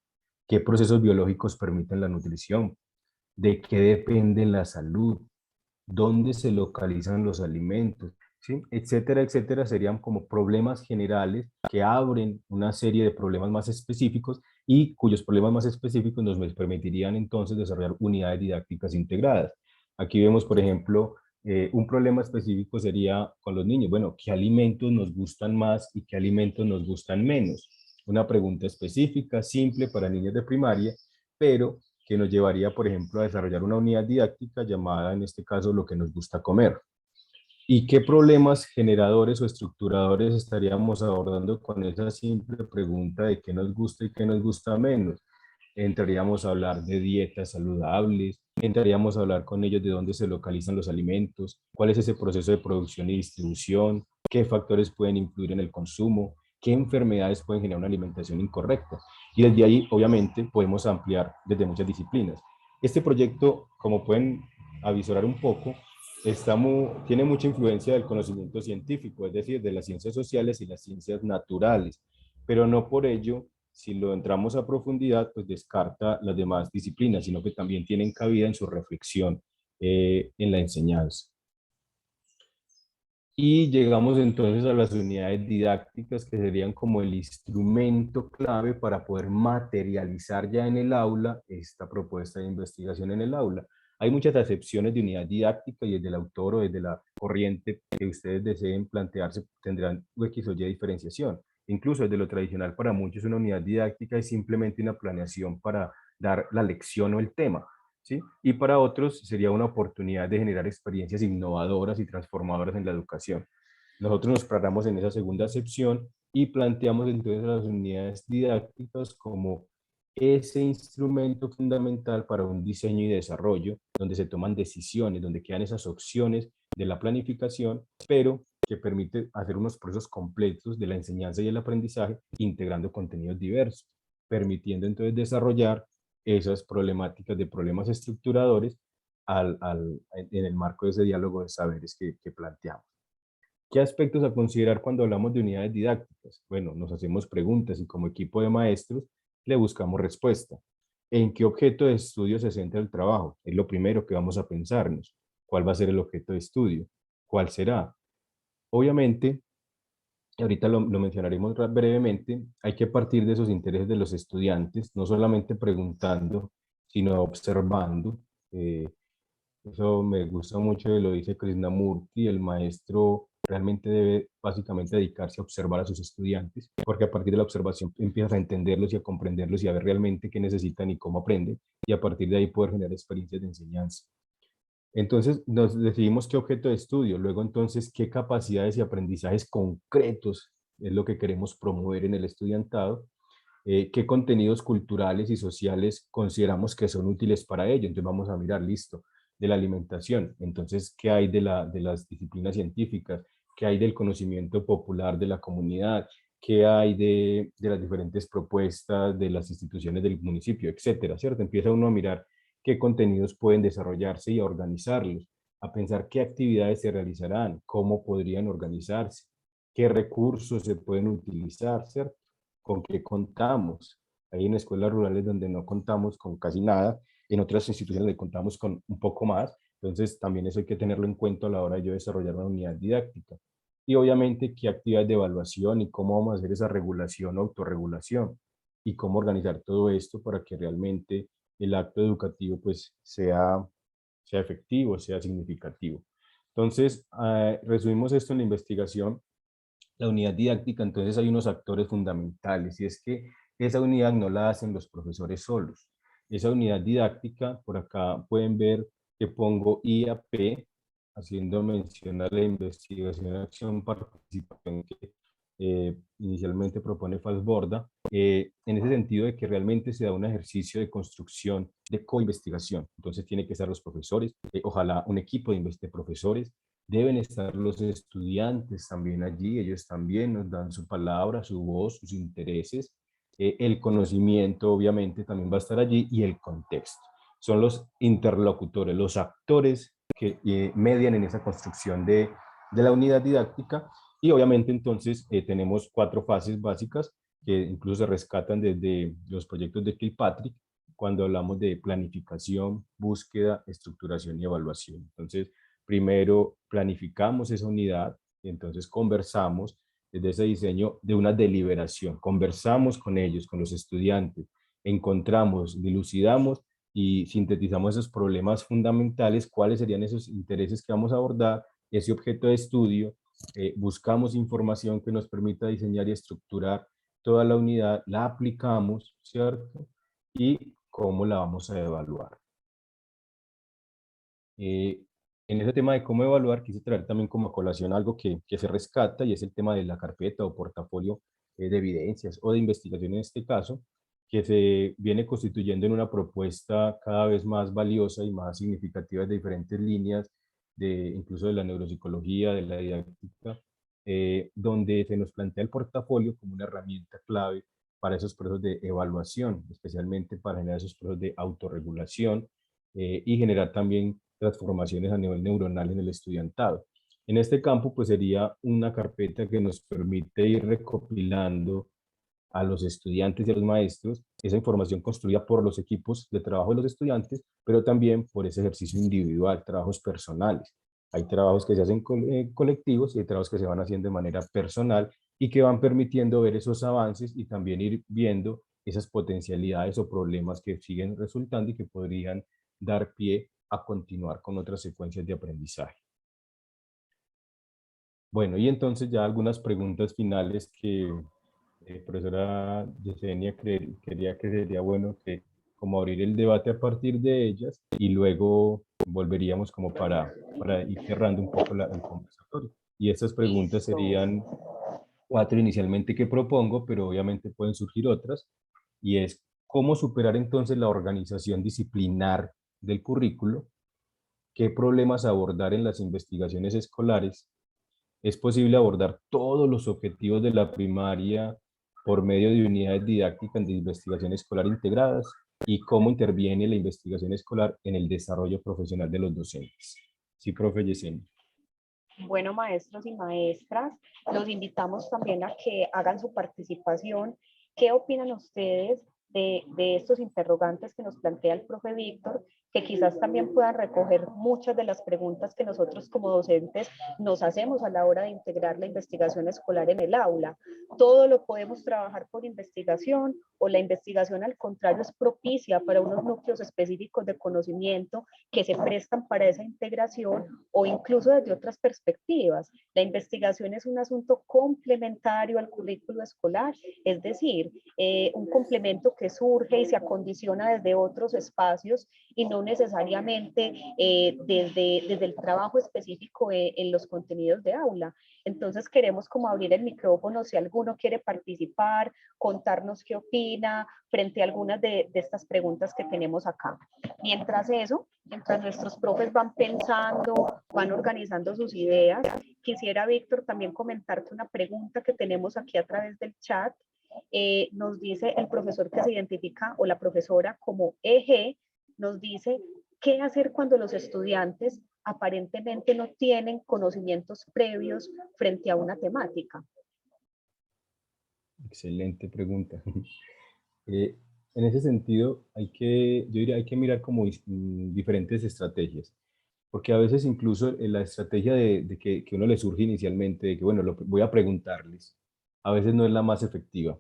¿Qué procesos biológicos permiten la nutrición? ¿De qué depende la salud? ¿Dónde se localizan los alimentos? ¿Sí? Etcétera, etcétera, serían como problemas generales que abren una serie de problemas más específicos y cuyos problemas más específicos nos permitirían entonces desarrollar unidades didácticas integradas. Aquí vemos, por ejemplo, un problema específico sería con los niños. Bueno, ¿qué alimentos nos gustan más y qué alimentos nos gustan menos? Una pregunta específica, simple para niños de primaria, pero que nos llevaría, por ejemplo, a desarrollar una unidad didáctica llamada, en este caso, lo que nos gusta comer. ¿Y qué problemas generadores o estructuradores estaríamos abordando con esa simple pregunta de qué nos gusta y qué nos gusta menos? entraríamos a hablar de dietas saludables, entraríamos a hablar con ellos de dónde se localizan los alimentos, cuál es ese proceso de producción y distribución, qué factores pueden influir en el consumo, qué enfermedades pueden generar una alimentación incorrecta. Y desde ahí, obviamente, podemos ampliar desde muchas disciplinas. Este proyecto, como pueden avisorar un poco, tiene mucha influencia del conocimiento científico, es decir, de las ciencias sociales y las ciencias naturales, pero no por ello, si lo entramos a profundidad, pues descarta las demás disciplinas, sino que también tienen cabida en su reflexión en la enseñanza. Y llegamos entonces a las unidades didácticas, que serían como el instrumento clave para poder materializar ya en el aula esta propuesta de investigación en el aula. Hay muchas acepciones de unidad didáctica y desde el autor o desde la corriente que ustedes deseen plantearse tendrán X o Y diferenciación. Incluso desde lo tradicional, para muchos una unidad didáctica es simplemente una planeación para dar la lección o el tema, ¿sí? Y para otros sería una oportunidad de generar experiencias innovadoras y transformadoras en la educación. Nosotros nos paramos en esa segunda acepción y planteamos entonces las unidades didácticas como ese instrumento fundamental para un diseño y desarrollo, donde se toman decisiones, donde quedan esas opciones de la planificación, pero que permite hacer unos procesos completos de la enseñanza y el aprendizaje, integrando contenidos diversos, permitiendo entonces desarrollar esas problemáticas de problemas estructuradores en el marco de ese diálogo de saberes que planteamos. ¿Qué aspectos a considerar cuando hablamos de unidades didácticas? Bueno, nos hacemos preguntas y como equipo de maestros le buscamos respuesta. ¿En qué objeto de estudio se centra el trabajo? Es lo primero que vamos a pensarnos. ¿Cuál va a ser el objeto de estudio? ¿Cuál será? Obviamente, ahorita lo mencionaremos brevemente, hay que partir de esos intereses de los estudiantes, no solamente preguntando, sino observando. Eh, Eso me gusta mucho y lo dice Krishnamurti, el maestro realmente debe básicamente dedicarse a observar a sus estudiantes, porque a partir de la observación empiezas a entenderlos y a comprenderlos y a ver realmente qué necesitan y cómo aprenden, y a partir de ahí poder generar experiencias de enseñanza. Entonces nos decidimos qué objeto de estudio, luego entonces qué capacidades y aprendizajes concretos es lo que queremos promover en el estudiantado, qué contenidos culturales y sociales consideramos que son útiles para ello. Entonces vamos a mirar, listo, de la alimentación. Entonces, ¿qué hay de las disciplinas científicas? ¿Qué hay del conocimiento popular de la comunidad? ¿Qué hay de las diferentes propuestas de las instituciones del municipio, etcétera? ¿Cierto? Empieza uno a mirar qué contenidos pueden desarrollarse y a organizarlos, a pensar qué actividades se realizarán, cómo podrían organizarse, qué recursos se pueden utilizar, ¿cierto? Con qué contamos. Hay en escuelas rurales donde no contamos con casi nada, en otras instituciones donde contamos con un poco más, entonces también eso hay que tenerlo en cuenta a la hora de yo desarrollar una unidad didáctica. Y obviamente qué actividades de evaluación y cómo vamos a hacer esa regulación o autorregulación y cómo organizar todo esto para que realmente el acto educativo pues sea efectivo, sea significativo. Entonces, resumimos esto en la investigación. La unidad didáctica, entonces hay unos actores fundamentales y es que esa unidad no la hacen los profesores solos. Esa unidad didáctica, por acá pueden ver que pongo IAP, haciendo mención a la investigación, acción, participación que inicialmente propone Falsborda, en ese sentido de que realmente se da un ejercicio de construcción de co-investigación. Entonces tiene que estar los profesores, ojalá un equipo de profesores, deben estar los estudiantes también allí, ellos también nos dan su palabra, su voz, sus intereses, el conocimiento obviamente también va a estar allí y el contexto. Son los interlocutores, los actores que median en esa construcción de la unidad didáctica y obviamente entonces tenemos 4 fases básicas que incluso se rescatan desde los proyectos de Kilpatrick cuando hablamos de planificación, búsqueda, estructuración y evaluación. Entonces, primero planificamos esa unidad, y entonces conversamos desde ese diseño de una deliberación, conversamos con ellos, con los estudiantes, encontramos, dilucidamos y sintetizamos esos problemas fundamentales, cuáles serían esos intereses que vamos a abordar, ese objeto de estudio, buscamos información que nos permita diseñar y estructurar toda la unidad, la aplicamos, ¿cierto? Y cómo la vamos a evaluar. En ese tema de cómo evaluar, quise traer también como a colación algo que se rescata y es el tema de la carpeta o portafolio de evidencias o de investigación en este caso, que se viene constituyendo en una propuesta cada vez más valiosa y más significativa de diferentes líneas, incluso de la neuropsicología, de la didáctica, donde se nos plantea el portafolio como una herramienta clave para esos procesos de evaluación, especialmente para generar esos procesos de autorregulación y generar también transformaciones a nivel neuronal en el estudiantado. En este campo, pues sería una carpeta que nos permite ir recopilando a los estudiantes y a los maestros esa información construida por los equipos de trabajo de los estudiantes, pero también por ese ejercicio individual, trabajos personales. Hay trabajos que se hacen colectivos y hay trabajos que se van haciendo de manera personal y que van permitiendo ver esos avances y también ir viendo esas potencialidades o problemas que siguen resultando y que podrían dar pie a continuar con otras secuencias de aprendizaje. Bueno, y entonces ya algunas preguntas finales que profesora Yesenia quería que sería bueno que como abrir el debate a partir de ellas y luego volveríamos como para ir cerrando un poco el conversatorio. Y estas preguntas Listo. serían 4 inicialmente que propongo, pero obviamente pueden surgir otras, y es cómo superar entonces la organización disciplinar del currículo, qué problemas abordar en las investigaciones escolares, es posible abordar todos los objetivos de la primaria por medio de unidades didácticas de investigación escolar integradas y cómo interviene la investigación escolar en el desarrollo profesional de los docentes. Sí, profe Yesenia. Bueno, maestros y maestras, los invitamos también a que hagan su participación. ¿Qué opinan ustedes de estos interrogantes que nos plantea el profe Víctor, que quizás también puedan recoger muchas de las preguntas que nosotros como docentes nos hacemos a la hora de integrar la investigación escolar en el aula? Todo lo podemos trabajar por investigación, o la investigación al contrario es propicia para unos núcleos específicos de conocimiento que se prestan para esa integración, o incluso desde otras perspectivas. La investigación es un asunto complementario al currículo escolar, es decir, un complemento que surge y se acondiciona desde otros espacios y no necesariamente desde el trabajo específico en los contenidos de aula. Entonces queremos como abrir el micrófono si alguno quiere participar, contarnos qué opina frente a algunas de estas preguntas que tenemos acá. Mientras eso, mientras nuestros profes van pensando, van organizando sus ideas, quisiera, Víctor, también comentarte una pregunta que tenemos aquí a través del chat. Nos dice el profesor que se identifica, o la profesora, como EG, nos dice: ¿qué hacer cuando los estudiantes aparentemente no tienen conocimientos previos frente a una temática? Excelente pregunta. Eh, en ese sentido, yo diría, hay que mirar como diferentes estrategias, porque a veces incluso la estrategia de que uno le surge inicialmente, de que bueno, voy a preguntarles, a veces no es la más efectiva.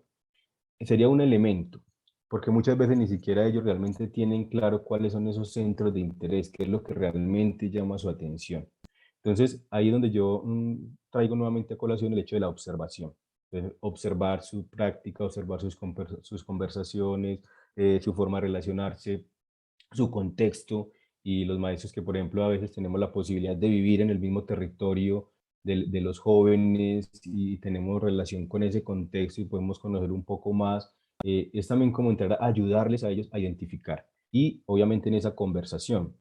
Sería un elemento, porque muchas veces ni siquiera ellos realmente tienen claro cuáles son esos centros de interés, qué es lo que realmente llama su atención. Entonces, ahí es donde yo traigo nuevamente a colación el hecho de la observación. Observar su práctica, observar sus conversaciones, su forma de relacionarse, su contexto, y los maestros que, por ejemplo, a veces tenemos la posibilidad de vivir en el mismo territorio de los jóvenes y tenemos relación con ese contexto y podemos conocer un poco más, es también como entrar a ayudarles a ellos a identificar. Y obviamente en esa conversación,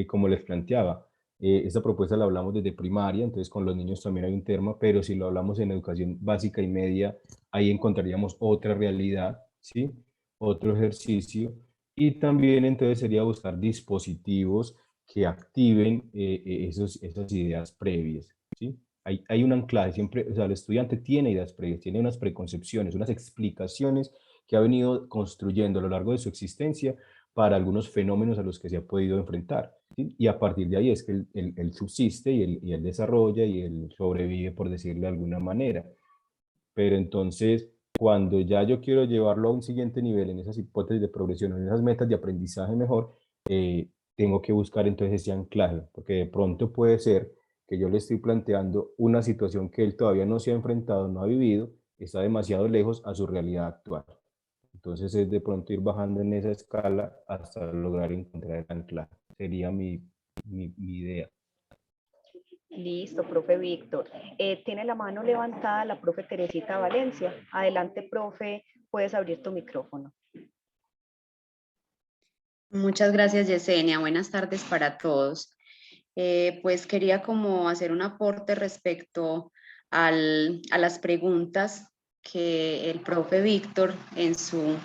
como les planteaba, esta propuesta la hablamos desde primaria, entonces con los niños también hay un tema, pero si lo hablamos en educación básica y media, ahí encontraríamos otra realidad, ¿sí? Otro ejercicio. Y también entonces sería buscar dispositivos que activen esas ideas previas, ¿sí? Hay un anclaje, siempre, o sea, el estudiante tiene ideas previas, tiene unas preconcepciones, unas explicaciones que ha venido construyendo a lo largo de su existencia para algunos fenómenos a los que se ha podido enfrentar, ¿sí? Y a partir de ahí es que él subsiste y él desarrolla y él sobrevive, por decirlo de alguna manera. Pero entonces, cuando ya yo quiero llevarlo a un siguiente nivel en esas hipótesis de progresión, en esas metas de aprendizaje mejor, tengo que buscar entonces ese anclaje, porque de pronto puede ser que yo le estoy planteando una situación que él todavía no se ha enfrentado, no ha vivido, está demasiado lejos a su realidad actual. Entonces es de pronto ir bajando en esa escala hasta lograr encontrar el anclaje. Sería mi idea. Listo, profe Víctor. Tiene la mano levantada la profe Teresita Valencia. Adelante, profe, puedes abrir tu micrófono. Muchas gracias, Yesenia. Buenas tardes para todos. Pues quería como hacer un aporte respecto a las preguntas que el profe Víctor en su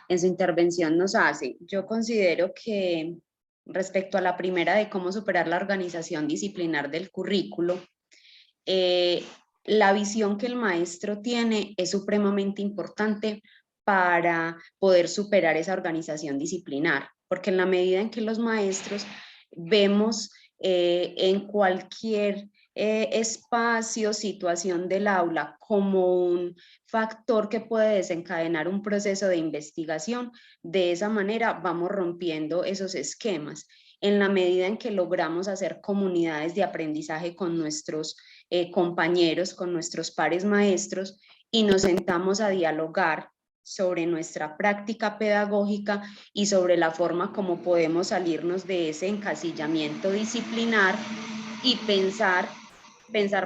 intervención nos hace. Yo considero que respecto a la primera de cómo superar la organización disciplinar del currículo, eh, la visión que el maestro tiene es supremamente importante para poder superar esa organización disciplinar, porque en la medida en que los maestros vemos en cualquier espacio, situación del aula como un factor que puede desencadenar un proceso de investigación, de esa manera vamos rompiendo esos esquemas. En la medida en que logramos hacer comunidades de aprendizaje con nuestros compañeros, con nuestros pares maestros, y nos sentamos a dialogar sobre nuestra práctica pedagógica y sobre la forma como podemos salirnos de ese encasillamiento disciplinar y pensar,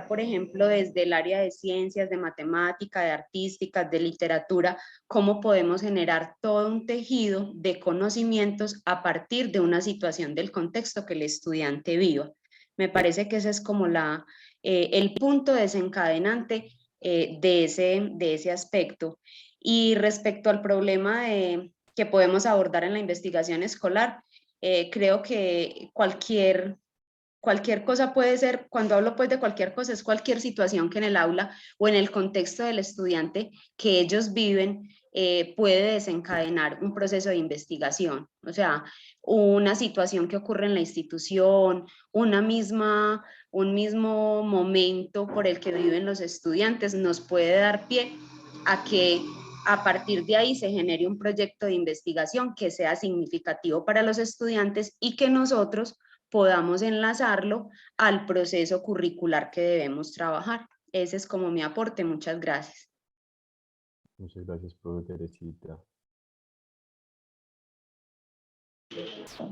por ejemplo, desde el área de ciencias, de matemática, de artísticas, de literatura, cómo podemos generar todo un tejido de conocimientos a partir de una situación del contexto que el estudiante viva. Me parece que ese es como el punto desencadenante de ese aspecto. Y respecto al problema que podemos abordar en la investigación escolar, creo que cualquier cosa puede ser, cuando hablo pues de cualquier cosa, es cualquier situación que en el aula o en el contexto del estudiante que ellos viven puede desencadenar un proceso de investigación. O sea, una situación que ocurre en la institución, un mismo momento por el que viven los estudiantes nos puede dar pie a que a partir de ahí se genere un proyecto de investigación que sea significativo para los estudiantes y que nosotros podamos enlazarlo al proceso curricular que debemos trabajar. Ese es como mi aporte. Muchas gracias. Muchas gracias, profe Teresita.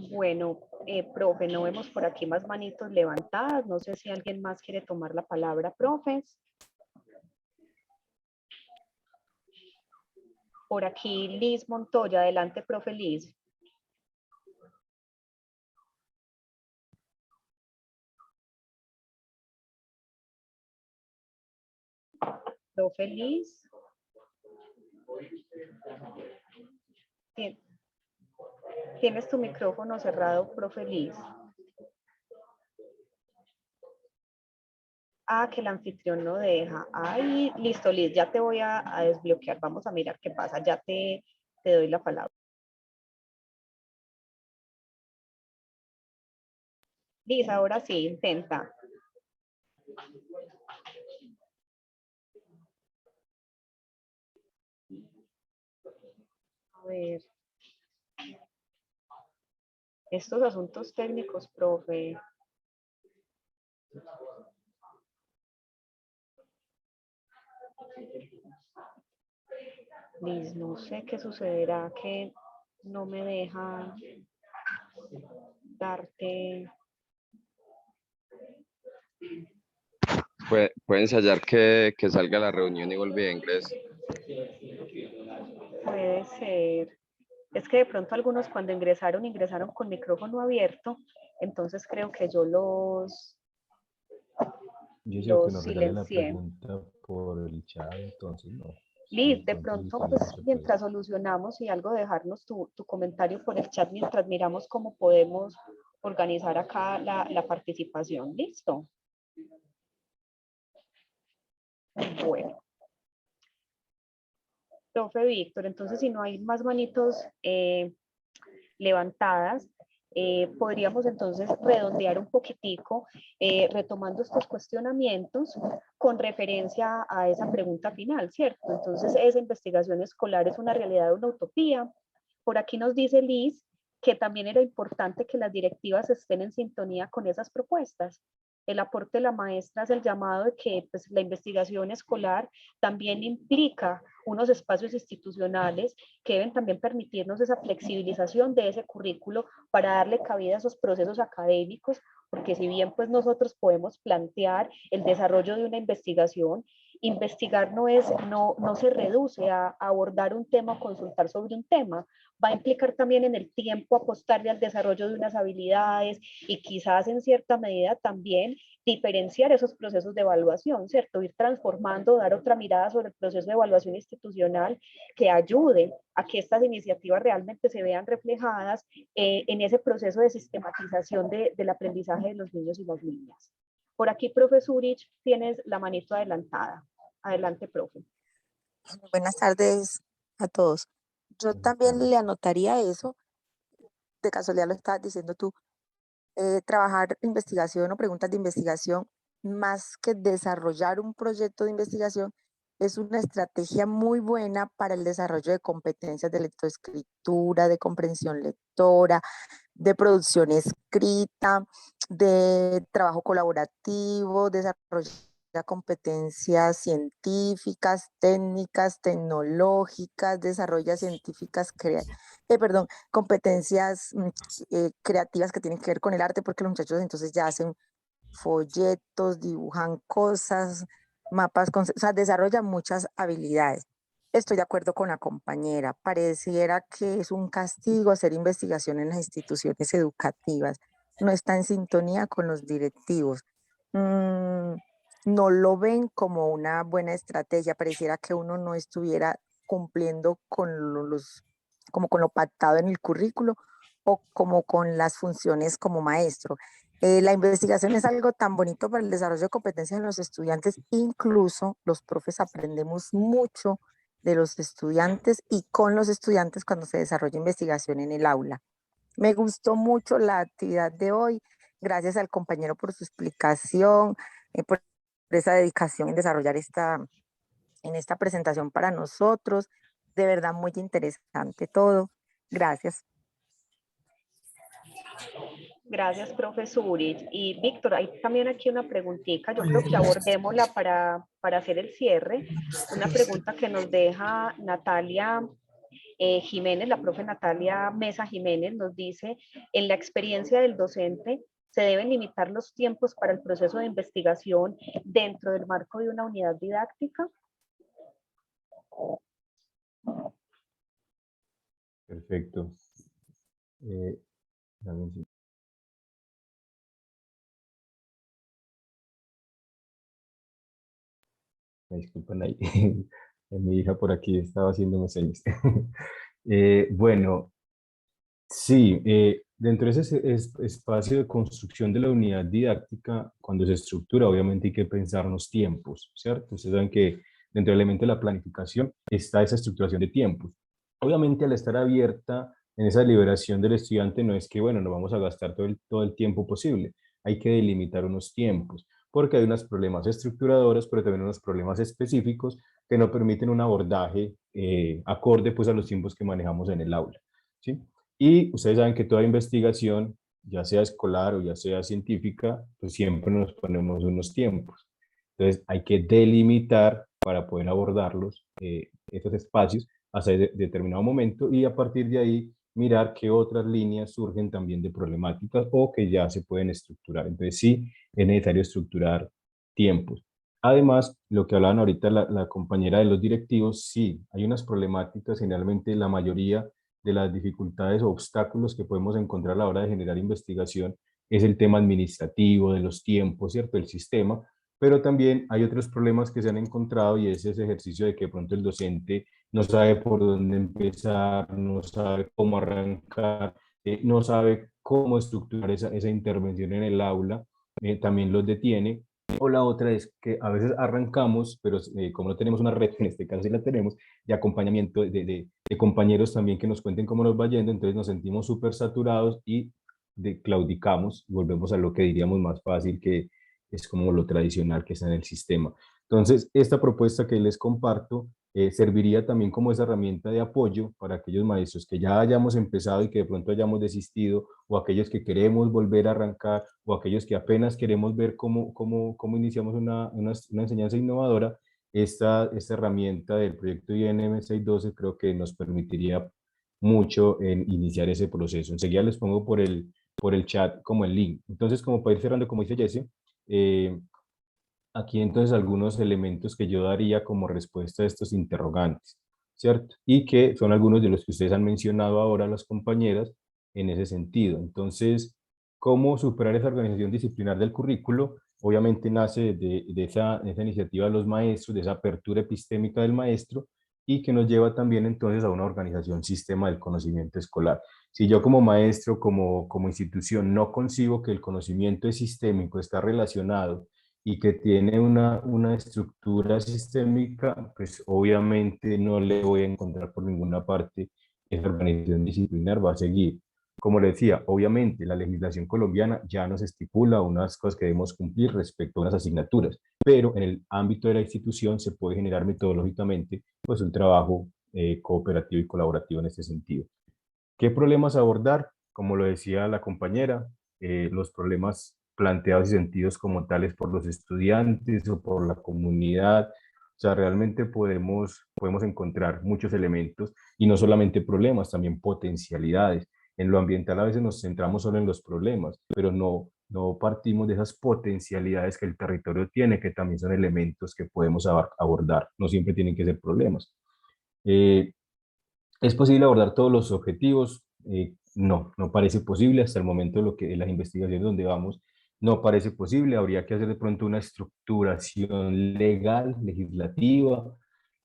Bueno, profe, no vemos por aquí más manitos levantadas. No sé si alguien más quiere tomar la palabra, profes. Por aquí Liz Montoya, adelante, profe Liz. Profe Liz. Tienes tu micrófono cerrado, profe Liz. Ah, que el anfitrión no deja. Ay, listo, Liz, ya te voy a desbloquear. Vamos a mirar qué pasa. Ya te doy la palabra. Liz, ahora sí, intenta. A ver. Estos asuntos técnicos, profe. Liz, no sé qué sucederá, que no me deja darte. Puede ensayar que salga a la reunión y vuelve a ingreso. Puede ser. Es que de pronto algunos cuando ingresaron con micrófono abierto, entonces creo que yo los Yo que nos regale la silencié. pregunta por el chat, entonces no. Liz, de Entonces pronto, igual pues no se puede. mientras solucionamos y algo dejarnos tu comentario por el chat mientras miramos cómo podemos organizar acá la participación. ¿Listo? Bueno. Profe Víctor, entonces si no hay más manitos levantadas, podríamos entonces redondear un poquitico, retomando estos cuestionamientos con referencia a esa pregunta final, ¿cierto? Entonces, esa investigación escolar es una realidad o una utopía. Por aquí nos dice Liz que también era importante que las directivas estén en sintonía con esas propuestas. El aporte de la maestra es el llamado de que pues, la investigación escolar también implica unos espacios institucionales que deben también permitirnos esa flexibilización de ese currículo para darle cabida a esos procesos académicos, porque si bien pues nosotros podemos plantear el desarrollo de una investigación investigar no se reduce a abordar un tema o consultar sobre un tema, va a implicar también en el tiempo apostarle al desarrollo de unas habilidades y quizás en cierta medida también diferenciar esos procesos de evaluación, ¿cierto? Ir transformando, dar otra mirada sobre el proceso de evaluación institucional que ayude a que estas iniciativas realmente se vean reflejadas en ese proceso de sistematización del aprendizaje de los niños y las niñas. Por aquí, profe Zurich, tienes la manito adelantada. Adelante, profe. Buenas tardes a todos. Yo también le anotaría eso, de casualidad lo estabas diciendo tú, trabajar investigación o preguntas de investigación, más que desarrollar un proyecto de investigación, es una estrategia muy buena para el desarrollo de competencias de lectoescritura, de comprensión lectora, de producción escrita, de trabajo colaborativo, desarrollo de competencias científicas, técnicas, tecnológicas, desarrolla competencias creativas que tienen que ver con el arte, porque los muchachos entonces ya hacen folletos, dibujan cosas, mapas, o sea, desarrollan muchas habilidades. Estoy de acuerdo con la compañera. Pareciera que es un castigo hacer investigación en las instituciones educativas. No está en sintonía con los directivos. No lo ven como una buena estrategia. Pareciera que uno no estuviera cumpliendo como con lo pactado en el currículo o como con las funciones como maestro. La investigación es algo tan bonito para el desarrollo de competencias en los estudiantes. Incluso los profes aprendemos mucho de los estudiantes y con los estudiantes cuando se desarrolla investigación en el aula. Me gustó mucho la actividad de hoy. Gracias al compañero por su explicación, por esa dedicación en desarrollar en esta presentación para nosotros. De verdad, muy interesante todo. Gracias. Gracias, profe Zurich. Y Víctor, hay también aquí una preguntita, yo creo que abordémosla para hacer el cierre. Una pregunta que nos deja Natalia Jiménez, la profe Natalia Mesa Jiménez, nos dice, en la experiencia del docente, ¿se deben limitar los tiempos para el proceso de investigación dentro del marco de una unidad didáctica? Perfecto. Me disculpan ahí. Mi hija por aquí estaba haciendo señas. Bueno, sí, dentro de ese espacio de construcción de la unidad didáctica, cuando se estructura, obviamente hay que pensar los tiempos, ¿cierto? Ustedes saben que dentro del elemento de la planificación está esa estructuración de tiempos. Obviamente, al estar abierta en esa liberación del estudiante, no es que, bueno, nos vamos a gastar todo el tiempo posible. Hay que delimitar unos tiempos, porque hay unos problemas estructuradores, pero también unos problemas específicos que no permiten un abordaje acorde pues, a los tiempos que manejamos en el aula, ¿sí? Y ustedes saben que toda investigación, ya sea escolar o ya sea científica, pues siempre nos ponemos unos tiempos. Entonces hay que delimitar para poder abordarlos, estos espacios, hasta determinado momento y a partir de ahí mirar qué otras líneas surgen también de problemáticas o que ya se pueden estructurar. Entonces sí, es necesario estructurar tiempos. Además, lo que hablaban ahorita la compañera de los directivos, sí, hay unas problemáticas, generalmente la mayoría de las dificultades o obstáculos que podemos encontrar a la hora de generar investigación es el tema administrativo, de los tiempos, ¿cierto? El sistema, pero también hay otros problemas que se han encontrado y es ese ejercicio de que de pronto el docente no sabe por dónde empezar, no sabe cómo arrancar, no sabe cómo estructurar esa intervención en el aula, también los detiene. O la otra es que a veces arrancamos, pero como no tenemos una red, en este caso sí la tenemos, de acompañamiento de compañeros también que nos cuenten cómo nos va yendo, entonces nos sentimos súper saturados y claudicamos, volvemos a lo que diríamos más fácil, que es como lo tradicional que está en el sistema. Entonces, esta propuesta que les comparto serviría también como esa herramienta de apoyo para aquellos maestros que ya hayamos empezado y que de pronto hayamos desistido, o aquellos que queremos volver a arrancar, o aquellos que apenas queremos ver cómo iniciamos una enseñanza innovadora. Esta herramienta del proyecto INM 612 creo que nos permitiría mucho en iniciar ese proceso. Enseguida les pongo por el chat como el link. Entonces, como para ir cerrando, como dice Jesse, aquí entonces algunos elementos que yo daría como respuesta a estos interrogantes, ¿cierto? Y que son algunos de los que ustedes han mencionado ahora, las compañeras, en ese sentido. Entonces, ¿cómo superar esa organización disciplinar del currículo? Obviamente nace de esa iniciativa de los maestros, de esa apertura epistémica del maestro, y que nos lleva también entonces a una organización sistema del conocimiento escolar. Si yo como maestro, como institución, no concibo que el conocimiento es sistémico, está relacionado y que tiene una estructura sistémica, pues obviamente no le voy a encontrar por ninguna parte esa organización disciplinar, va a seguir. Como le decía, obviamente la legislación colombiana ya nos estipula unas cosas que debemos cumplir respecto a unas asignaturas, pero en el ámbito de la institución se puede generar metodológicamente pues un trabajo cooperativo y colaborativo en este sentido. ¿Qué problemas abordar? Como lo decía la compañera, los problemas planteados y sentidos como tales por los estudiantes o por la comunidad. O sea, realmente podemos encontrar muchos elementos y no solamente problemas, también potencialidades. En lo ambiental a veces nos centramos solo en los problemas, pero no partimos de esas potencialidades que el territorio tiene, que también son elementos que podemos abordar. No siempre tienen que ser problemas. Eh, ¿Es posible abordar todos los objetivos? No, no parece posible. Hasta el momento lo que las investigaciones donde vamos no parece posible. Habría que hacer de pronto una estructuración legal, legislativa,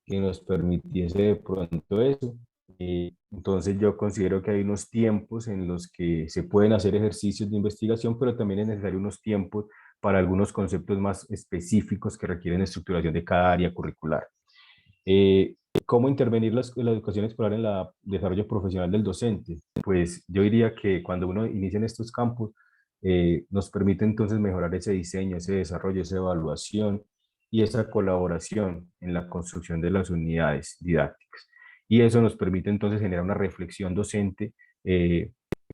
que nos permitiese de pronto eso. Entonces yo considero que hay unos tiempos en los que se pueden hacer ejercicios de investigación, pero también es necesario unos tiempos para algunos conceptos más específicos que requieren estructuración de cada área curricular. Eh, ¿Cómo intervenir la educación escolar en el desarrollo profesional del docente? Pues yo diría que cuando uno inicia en estos campos, nos permite entonces mejorar ese diseño, ese desarrollo, esa evaluación y esa colaboración en la construcción de las unidades didácticas. Y eso nos permite entonces generar una reflexión docente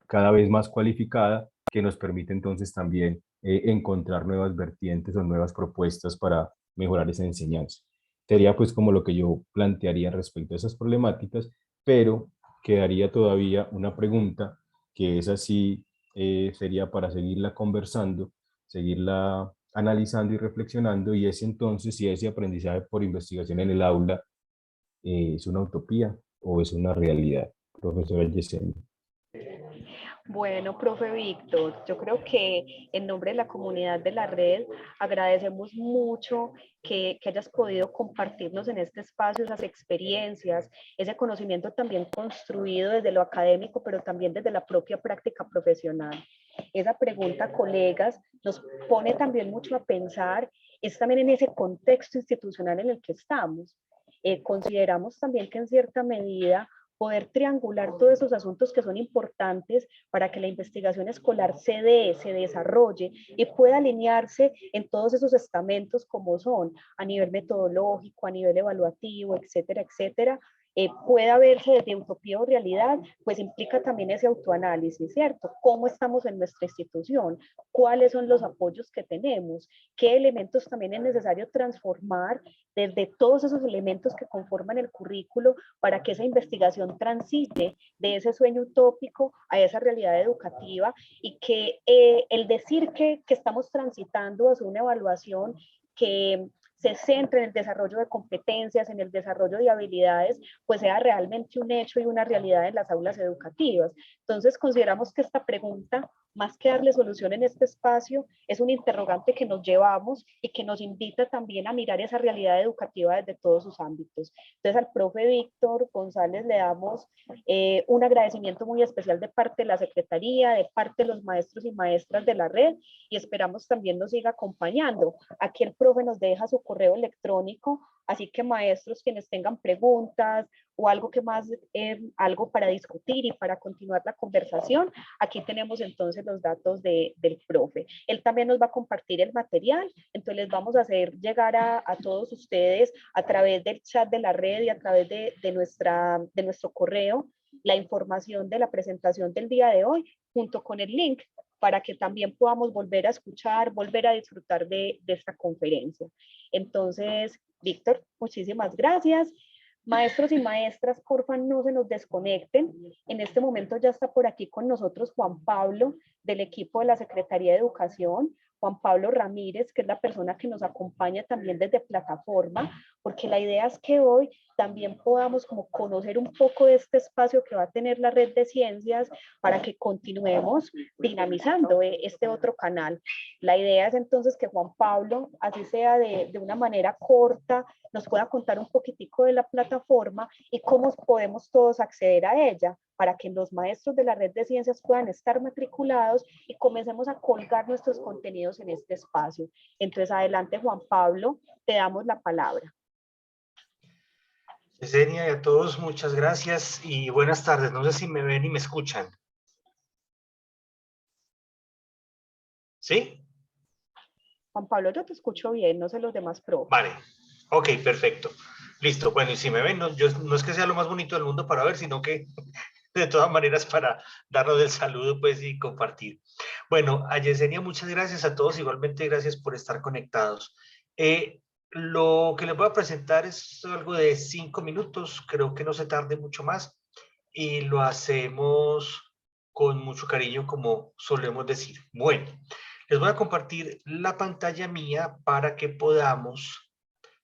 cada vez más cualificada que nos permite entonces también encontrar nuevas vertientes o nuevas propuestas para mejorar esa enseñanza. Sería pues como lo que yo plantearía respecto a esas problemáticas, pero quedaría todavía una pregunta que es así, sería para seguirla conversando, seguirla analizando y reflexionando, y es entonces si ese aprendizaje por investigación en el aula es una utopía o es una realidad, profesora Yesenia. Bueno, profe Víctor, yo creo que en nombre de la comunidad de la red agradecemos mucho que hayas podido compartirnos en este espacio esas experiencias, ese conocimiento también construido desde lo académico, pero también desde la propia práctica profesional. Esa pregunta, colegas, nos pone también mucho a pensar, es también en ese contexto institucional en el que estamos. Consideramos también que en cierta medida poder triangular todos esos asuntos que son importantes para que la investigación escolar se dé, se desarrolle y pueda alinearse en todos esos estamentos como son a nivel metodológico, a nivel evaluativo, etcétera, etcétera, pueda verse desde utopía o realidad, pues implica también ese autoanálisis, ¿cierto? ¿Cómo estamos en nuestra institución? ¿Cuáles son los apoyos que tenemos? ¿Qué elementos también es necesario transformar desde todos esos elementos que conforman el currículo para que esa investigación transite de ese sueño utópico a esa realidad educativa y que el decir que estamos transitando hacia una evaluación que se centre en el desarrollo de competencias, en el desarrollo de habilidades, pues sea realmente un hecho y una realidad en las aulas educativas. Entonces, consideramos que esta pregunta, más que darle solución en este espacio, es un interrogante que nos llevamos y que nos invita también a mirar esa realidad educativa desde todos sus ámbitos. Entonces, al profe Víctor González le damos un agradecimiento muy especial de parte de la Secretaría, de parte de los maestros y maestras de la red, y esperamos también nos siga acompañando. Aquí el profe nos deja su correo electrónico, así que maestros quienes tengan preguntas o algo que más, algo para discutir y para continuar la conversación, aquí tenemos entonces los datos del profe. Él también nos va a compartir el material, entonces les vamos a hacer llegar a todos ustedes a través del chat de la red y a través de nuestro correo la información de la presentación del día de hoy junto con el link para que también podamos volver a escuchar, volver a disfrutar de esta conferencia. Entonces, Víctor, muchísimas gracias. Maestros y maestras, porfa, no se nos desconecten. En este momento ya está por aquí con nosotros Juan Pablo, del equipo de la Secretaría de Educación. Juan Pablo Ramírez, que es la persona que nos acompaña también desde plataforma, porque la idea es que hoy también podamos como conocer un poco de este espacio que va a tener la Red de Ciencias para que continuemos dinamizando este otro canal. La idea es entonces que Juan Pablo, así sea de una manera corta, nos pueda contar un poquitico de la plataforma y cómo podemos todos acceder a ella para que los maestros de la Red de Ciencias puedan estar matriculados y comencemos a colgar nuestros contenidos en este espacio. Entonces, adelante, Juan Pablo, te damos la palabra. Yesenia, y a todos, muchas gracias y buenas tardes. No sé si me ven y me escuchan. ¿Sí? Juan Pablo, yo te escucho bien, no sé los demás profes. Vale, ok, perfecto. Listo, bueno, y si me ven, no es que sea lo más bonito del mundo para ver, sino que de todas maneras para darnos el saludo pues y compartir. Bueno, a Yesenia, muchas gracias a todos, igualmente gracias por estar conectados. Lo que les voy a presentar es algo de 5 minutos, creo que no se tarde mucho más y lo hacemos con mucho cariño como solemos decir. Bueno, les voy a compartir la pantalla mía para que podamos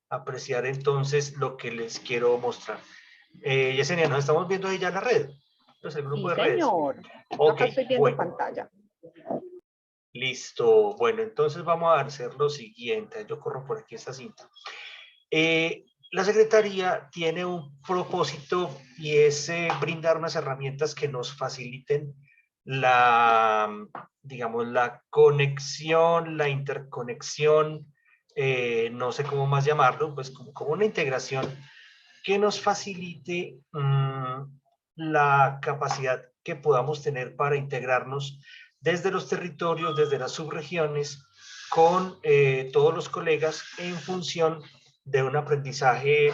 apreciar entonces lo que les quiero mostrar. Yesenia, ¿nos estamos viendo ahí ya en la red? Entonces, el grupo Sí, de redes. señor. Ok, Acá estoy viendo bueno. pantalla. Listo. Bueno, entonces vamos a hacer lo siguiente. Yo corro por aquí esta cinta. La Secretaría tiene un propósito y es brindar unas herramientas que nos faciliten digamos, la conexión, la interconexión, no sé cómo más llamarlo, pues como una integración que nos facilite la capacidad que podamos tener para integrarnos desde los territorios, desde las subregiones, con todos los colegas en función de un aprendizaje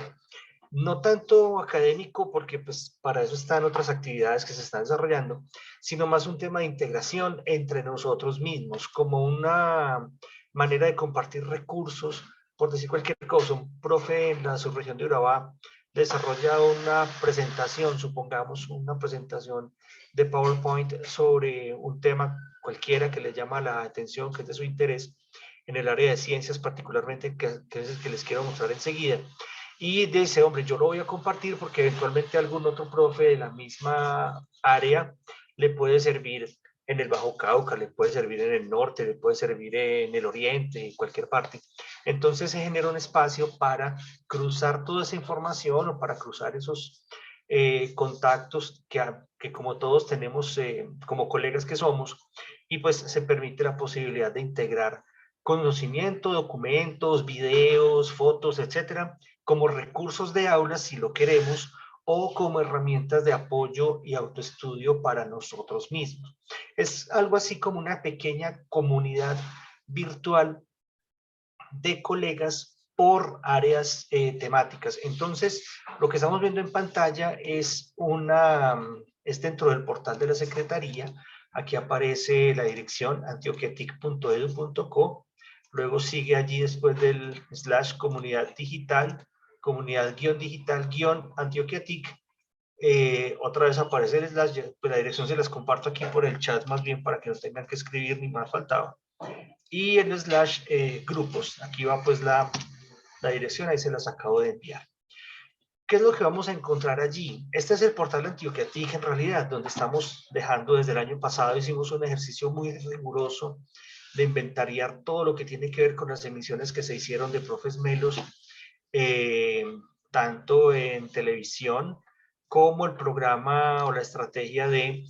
no tanto académico, porque pues para eso están otras actividades que se están desarrollando, sino más un tema de integración entre nosotros mismos, como una manera de compartir recursos, por decir cualquier cosa. Un profe en la subregión de Urabá desarrolla una presentación, supongamos una presentación de PowerPoint sobre un tema cualquiera que le llama la atención, que es de su interés, en el área de ciencias particularmente, que es el que les quiero mostrar enseguida. Y dice, hombre, yo lo voy a compartir porque eventualmente algún otro profe de la misma área le puede servir en el Bajo Cauca, le puede servir en el norte, le puede servir en el oriente, en cualquier parte. Entonces se genera un espacio para cruzar toda esa información o para cruzar esos contactos que como todos tenemos como colegas que somos, y pues se permite la posibilidad de integrar conocimiento, documentos, videos, fotos, etcétera, como recursos de aula si lo queremos, o como herramientas de apoyo y autoestudio para nosotros mismos. Es algo así como una pequeña comunidad virtual de colegas por áreas temáticas. Entonces, lo que estamos viendo en pantalla es dentro del portal de la Secretaría. Aquí aparece la dirección antioquiatic.edu.co. Luego sigue allí después del / comunidad digital, comunidad-digital-antioquiatic. Otra vez aparece el /, pues la dirección se las comparto aquí por el chat más bien para que no tengan que escribir ni más faltaba. Y el / grupos, aquí va pues la dirección, ahí se las acabo de enviar. ¿Qué es lo que vamos a encontrar allí? Este es el portal de Antioquiatic en realidad, donde estamos dejando desde el año pasado. Hicimos un ejercicio muy riguroso de inventariar todo lo que tiene que ver con las emisiones que se hicieron de Profes Melos, tanto en televisión como el programa o la estrategia de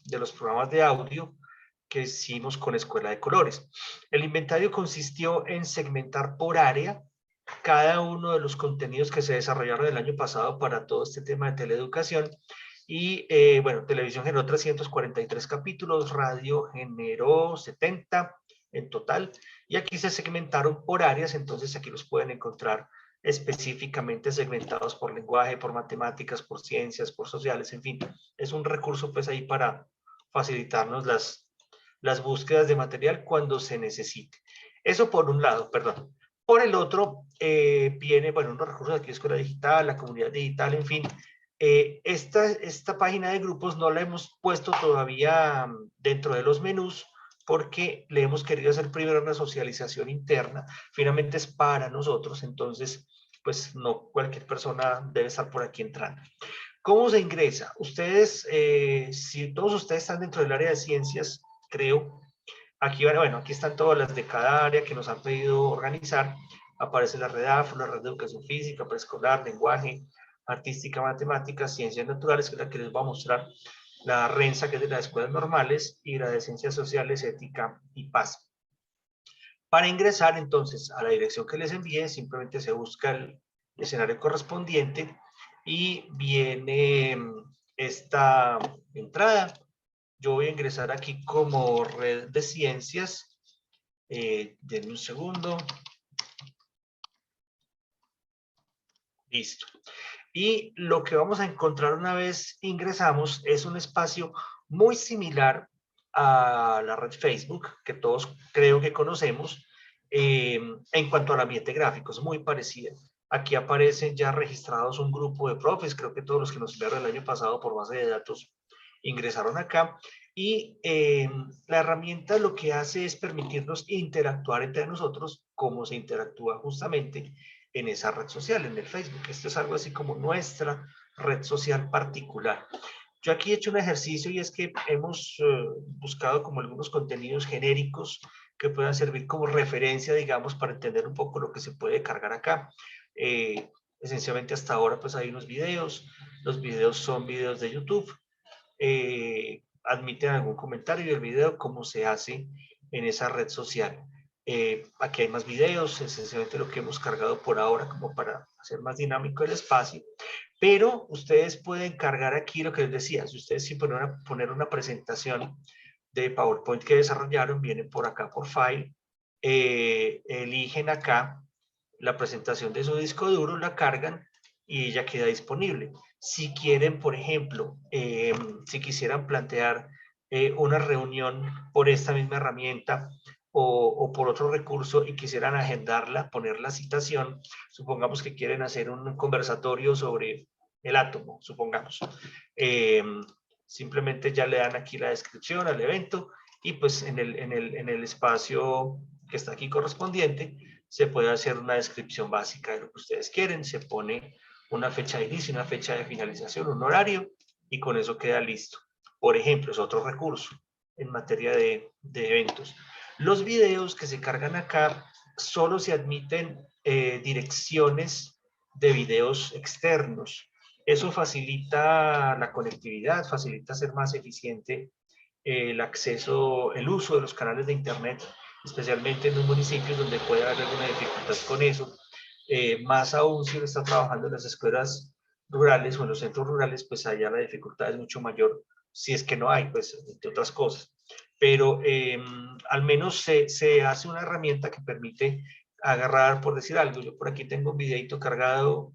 los programas de audio que hicimos con Escuela de Colores. El inventario consistió en segmentar por área cada uno de los contenidos que se desarrollaron el año pasado para todo este tema de teleeducación. Y bueno, televisión generó 343 capítulos, radio generó 70 en total, y aquí se segmentaron por áreas. Entonces aquí los pueden encontrar específicamente segmentados por lenguaje, por matemáticas, por ciencias, por sociales, en fin. Es un recurso pues ahí para facilitarnos las búsquedas de material cuando se necesite. Eso por un lado, perdón. Por el otro, viene, bueno, unos recursos aquí, Escuela Digital, la comunidad digital, en fin, Esta página de grupos no la hemos puesto todavía dentro de los menús porque le hemos querido hacer primero una socialización interna. Finalmente es para nosotros, entonces pues no cualquier persona debe estar por aquí entrando. ¿Cómo se ingresa? Ustedes, si todos ustedes están dentro del área de ciencias, creo, aquí, bueno, aquí están todas las de cada área que nos han pedido organizar. Aparece la red AFO, la red de educación física, preescolar, lenguaje, artística, matemáticas, ciencias naturales, que es la que les voy a mostrar, la RENSA, que es de las escuelas normales, y la de ciencias sociales, ética y paz. Para ingresar entonces a la dirección que les envié, simplemente se busca el escenario correspondiente y viene esta entrada. Yo voy a ingresar aquí como red de ciencias. Denme un segundo. Listo. Y lo que vamos a encontrar una vez ingresamos es un espacio muy similar a la red Facebook, que todos creo que conocemos, en cuanto al ambiente gráfico, es muy parecida. Aquí aparecen ya registrados un grupo de profes, creo que todos los que nos enviaron el año pasado por base de datos ingresaron acá. Y la herramienta lo que hace es permitirnos interactuar entre nosotros, como se interactúa justamente en esa red social, en el Facebook. Esto es algo así como nuestra red social particular. Yo aquí he hecho un ejercicio y es que hemos buscado como algunos contenidos genéricos que puedan servir como referencia, digamos, para entender un poco lo que se puede cargar acá. Esencialmente hasta ahora pues hay unos videos, los videos son videos de YouTube, admiten algún comentario del video, como se hace en esa red social. Aquí hay más videos, esencialmente lo que hemos cargado por ahora como para hacer más dinámico el espacio, pero ustedes pueden cargar aquí lo que les decía, si ustedes sí poner una presentación de PowerPoint que desarrollaron, vienen por acá por File, eligen acá la presentación de su disco duro, la cargan y ya queda disponible. Si quieren, por ejemplo, si quisieran plantear una reunión por esta misma herramienta o por otro recurso y quisieran agendarla, poner la citación, supongamos que quieren hacer un conversatorio sobre el átomo, supongamos. Simplemente ya le dan aquí la descripción al evento y pues en el espacio que está aquí correspondiente se puede hacer una descripción básica de lo que ustedes quieren, se pone una fecha de inicio, una fecha de finalización, un horario y con eso queda listo. Por ejemplo, es otro recurso en materia de eventos. Los videos que se cargan acá solo se admiten direcciones de videos externos. Eso facilita la conectividad, facilita hacer más eficiente el acceso, el uso de los canales de internet, especialmente en los municipios donde puede haber alguna dificultad con eso. Más aún si uno está trabajando en las escuelas rurales o en los centros rurales, pues allá la dificultad es mucho mayor, si es que no hay, pues, entre otras cosas. Pero al menos se hace una herramienta que permite agarrar, por decir algo. Yo por aquí tengo un videito cargado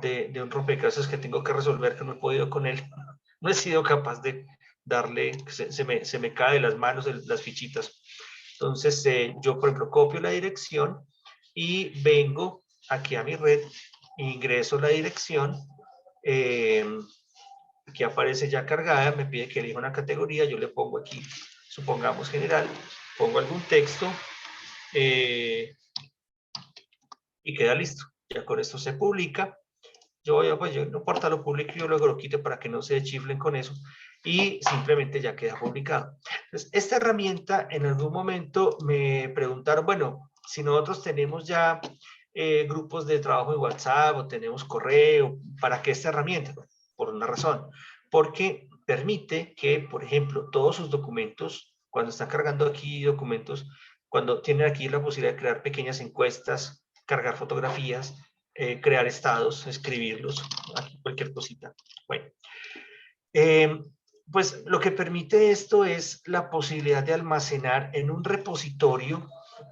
de un rompecabezas que tengo que resolver, que no he podido con él. No he sido capaz de darle, se me cae de las manos las fichitas. Entonces, yo, por ejemplo, copio la dirección y vengo aquí a mi red, ingreso la dirección, aquí aparece ya cargada, me pide que elija una categoría, yo le pongo aquí, supongamos general, pongo algún texto y queda listo. Ya con esto se publica. Yo no importa lo publico, yo luego lo quito para que no se chiflen con eso y simplemente ya queda publicado. Entonces, esta herramienta en algún momento me preguntaron, bueno, si nosotros tenemos ya grupos de trabajo en WhatsApp o tenemos correo, ¿para qué esta herramienta? Bueno, por una razón, porque permite que, por ejemplo, todos sus documentos, cuando están cargando aquí documentos, cuando tienen aquí la posibilidad de crear pequeñas encuestas, cargar fotografías, crear estados, escribirlos, aquí cualquier cosita. Bueno, pues lo que permite esto es la posibilidad de almacenar en un repositorio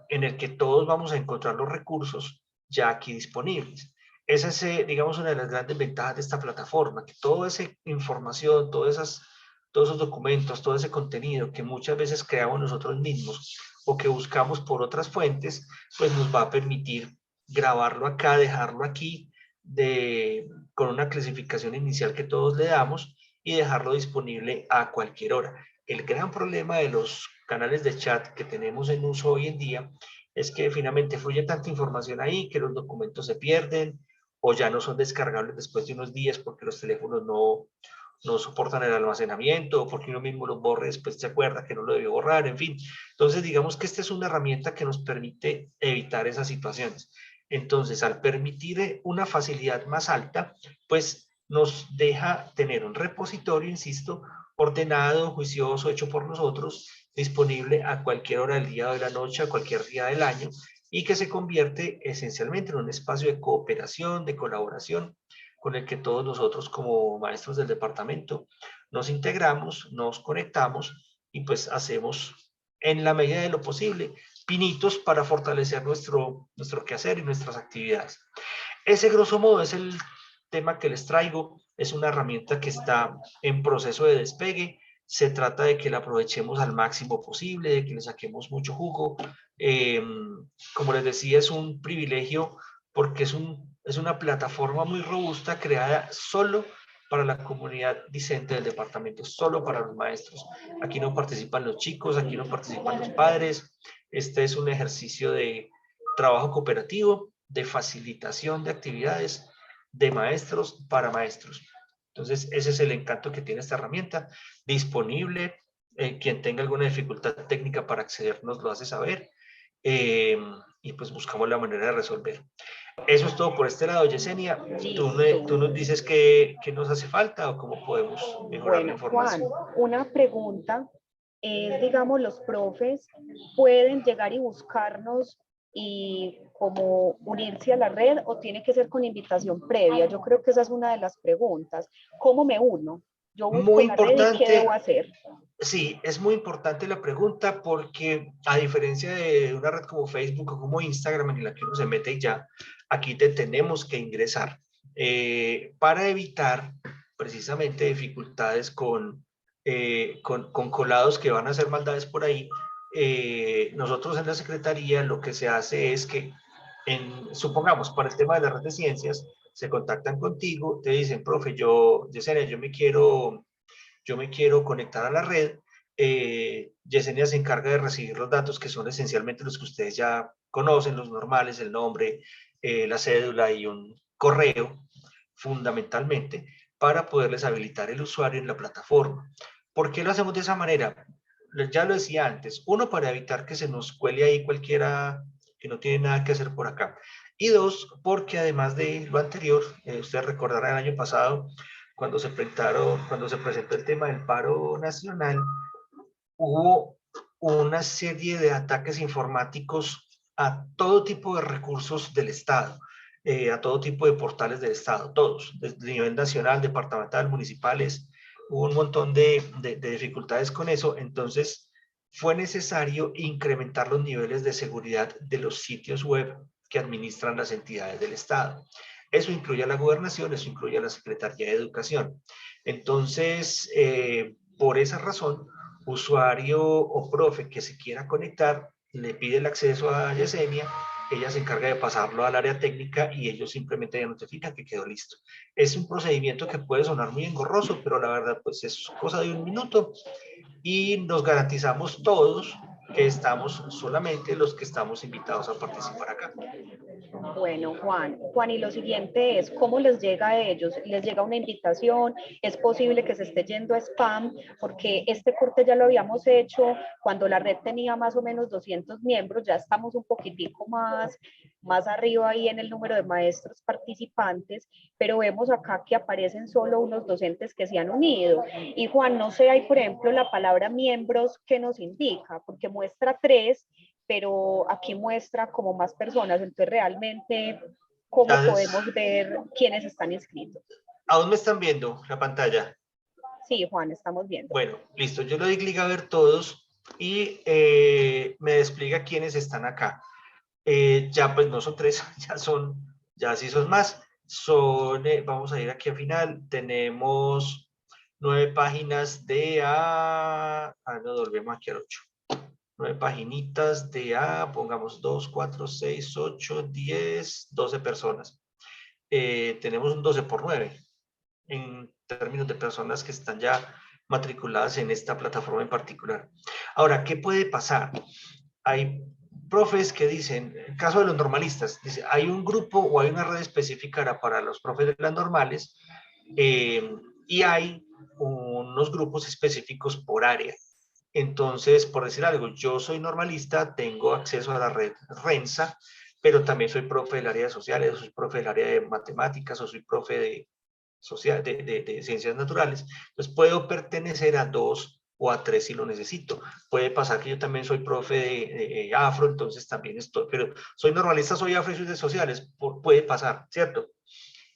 en el que todos vamos a encontrar los recursos ya aquí disponibles. Esa es, digamos, una de las grandes ventajas de esta plataforma, que toda esa información, todos esos documentos, todo ese contenido que muchas veces creamos nosotros mismos o que buscamos por otras fuentes, pues nos va a permitir grabarlo acá, dejarlo aquí, con una clasificación inicial que todos le damos y dejarlo disponible a cualquier hora. El gran problema de los canales de chat que tenemos en uso hoy en día es que finalmente fluye tanta información ahí que los documentos se pierden o ya no son descargables después de unos días porque los teléfonos no soportan el almacenamiento o porque uno mismo los borre, después se acuerda que no lo debió borrar, en fin. Entonces, digamos que esta es una herramienta que nos permite evitar esas situaciones. Entonces, al permitir una facilidad más alta, pues nos deja tener un repositorio, insisto, ordenado, juicioso, hecho por nosotros, disponible a cualquier hora del día o de la noche, a cualquier día del año, y que se convierte esencialmente en un espacio de cooperación, de colaboración, con el que todos nosotros como maestros del departamento nos integramos, nos conectamos y pues hacemos en la medida de lo posible pinitos para fortalecer nuestro quehacer y nuestras actividades. Ese grosso modo es el tema que les traigo. Es una herramienta que está en proceso de despegue. Se trata de que la aprovechemos al máximo posible, de que le saquemos mucho jugo. Como les decía, es un privilegio porque es una plataforma muy robusta creada solo para la comunidad discente del departamento, solo para los maestros. Aquí no participan los chicos, aquí no participan los padres. Este es un ejercicio de trabajo cooperativo, de facilitación de actividades de maestros para maestros. Entonces, ese es el encanto que tiene esta herramienta, disponible. Quien tenga alguna dificultad técnica para acceder nos lo hace saber y pues buscamos la manera de resolver. Eso es todo por este lado, Yesenia. Tú nos dices qué nos hace falta o cómo podemos mejorar la Bueno, información. Juan, una pregunta es, digamos, los profes pueden llegar y buscarnos y como unirse a la red o tiene que ser con invitación previa. Yo creo que esa es una de las preguntas. ¿Cómo me uno? Yo busco Muy la red y ¿qué debo importante. hacer? Sí, es muy importante la pregunta porque a diferencia de una red como Facebook o como Instagram en la que uno se mete y ya, aquí te tenemos que ingresar para evitar precisamente dificultades con colados que van a hacer maldades por ahí. Nosotros en la Secretaría lo que se hace es que, supongamos, para el tema de la red de ciencias, se contactan contigo, te dicen, profe, Yesenia, yo me quiero conectar a la red. Yesenia se encarga de recibir los datos que son esencialmente los que ustedes ya conocen, los normales, el nombre, la cédula y un correo, fundamentalmente, para poderles habilitar el usuario en la plataforma. ¿Por qué lo hacemos de esa manera? Ya lo decía antes, uno, para evitar que se nos cuele ahí cualquiera que no tiene nada que hacer por acá. Y dos, porque además de lo anterior, ustedes recordarán el año pasado, cuando se presentó el tema del paro nacional, hubo una serie de ataques informáticos a todo tipo de recursos del Estado, a todo tipo de portales del Estado, todos, desde nivel nacional, departamental, municipales, hubo un montón de dificultades con eso, entonces fue necesario incrementar los niveles de seguridad de los sitios web que administran las entidades del Estado. Eso incluye a la gobernación, eso incluye a la Secretaría de Educación. Entonces, por esa razón, usuario o profe que se quiera conectar, le pide el acceso a Yesenia, ella se encarga de pasarlo al área técnica y ellos simplemente ya notifican que quedó listo. Es un procedimiento que puede sonar muy engorroso, pero la verdad pues es cosa de un minuto y nos garantizamos todos que estamos solamente los que estamos invitados a participar acá. Bueno, Juan, y lo siguiente es, ¿cómo les llega a ellos? ¿Les llega una invitación? ¿Es posible que se esté yendo a spam? Porque este corte ya lo habíamos hecho cuando la red tenía más o menos 200 miembros, ya estamos un poquitico más arriba ahí en el número de maestros participantes, pero vemos acá que aparecen solo unos docentes que se han unido. Y Juan, no sé, hay por ejemplo la palabra miembros que nos indica, porque muestra 3, pero aquí muestra como más personas, entonces realmente, ¿cómo podemos ver quiénes están inscritos? ¿Aún me están viendo la pantalla? Sí, Juan, estamos viendo. Bueno, listo, yo le doy clic a ver todos y me despliega quiénes están acá. Ya pues no son 3, ya sí son más. Vamos a ir aquí al final, tenemos 9 páginas de nos volvemos aquí al 8. 9 paginitas de pongamos 2, 4, 6, 8, 10, 12 personas. tenemos un 12x9 en términos de personas que están ya matriculadas en esta plataforma en particular. Ahora, ¿qué puede pasar? Hay profes que dicen, en el caso de los normalistas, dice, hay un grupo o hay una red específica para los profes de las normales y hay unos grupos específicos por área. Entonces, por decir algo, yo soy normalista, tengo acceso a la red Rensa, pero también soy profe del área de sociales, soy profe del área de matemáticas, o soy profe de ciencias naturales. Entonces, puedo pertenecer a 2 o a 3 si lo necesito. Puede pasar que yo también soy profe de afro, entonces también estoy, pero soy normalista, soy afro y soy de sociales, puede pasar, ¿cierto?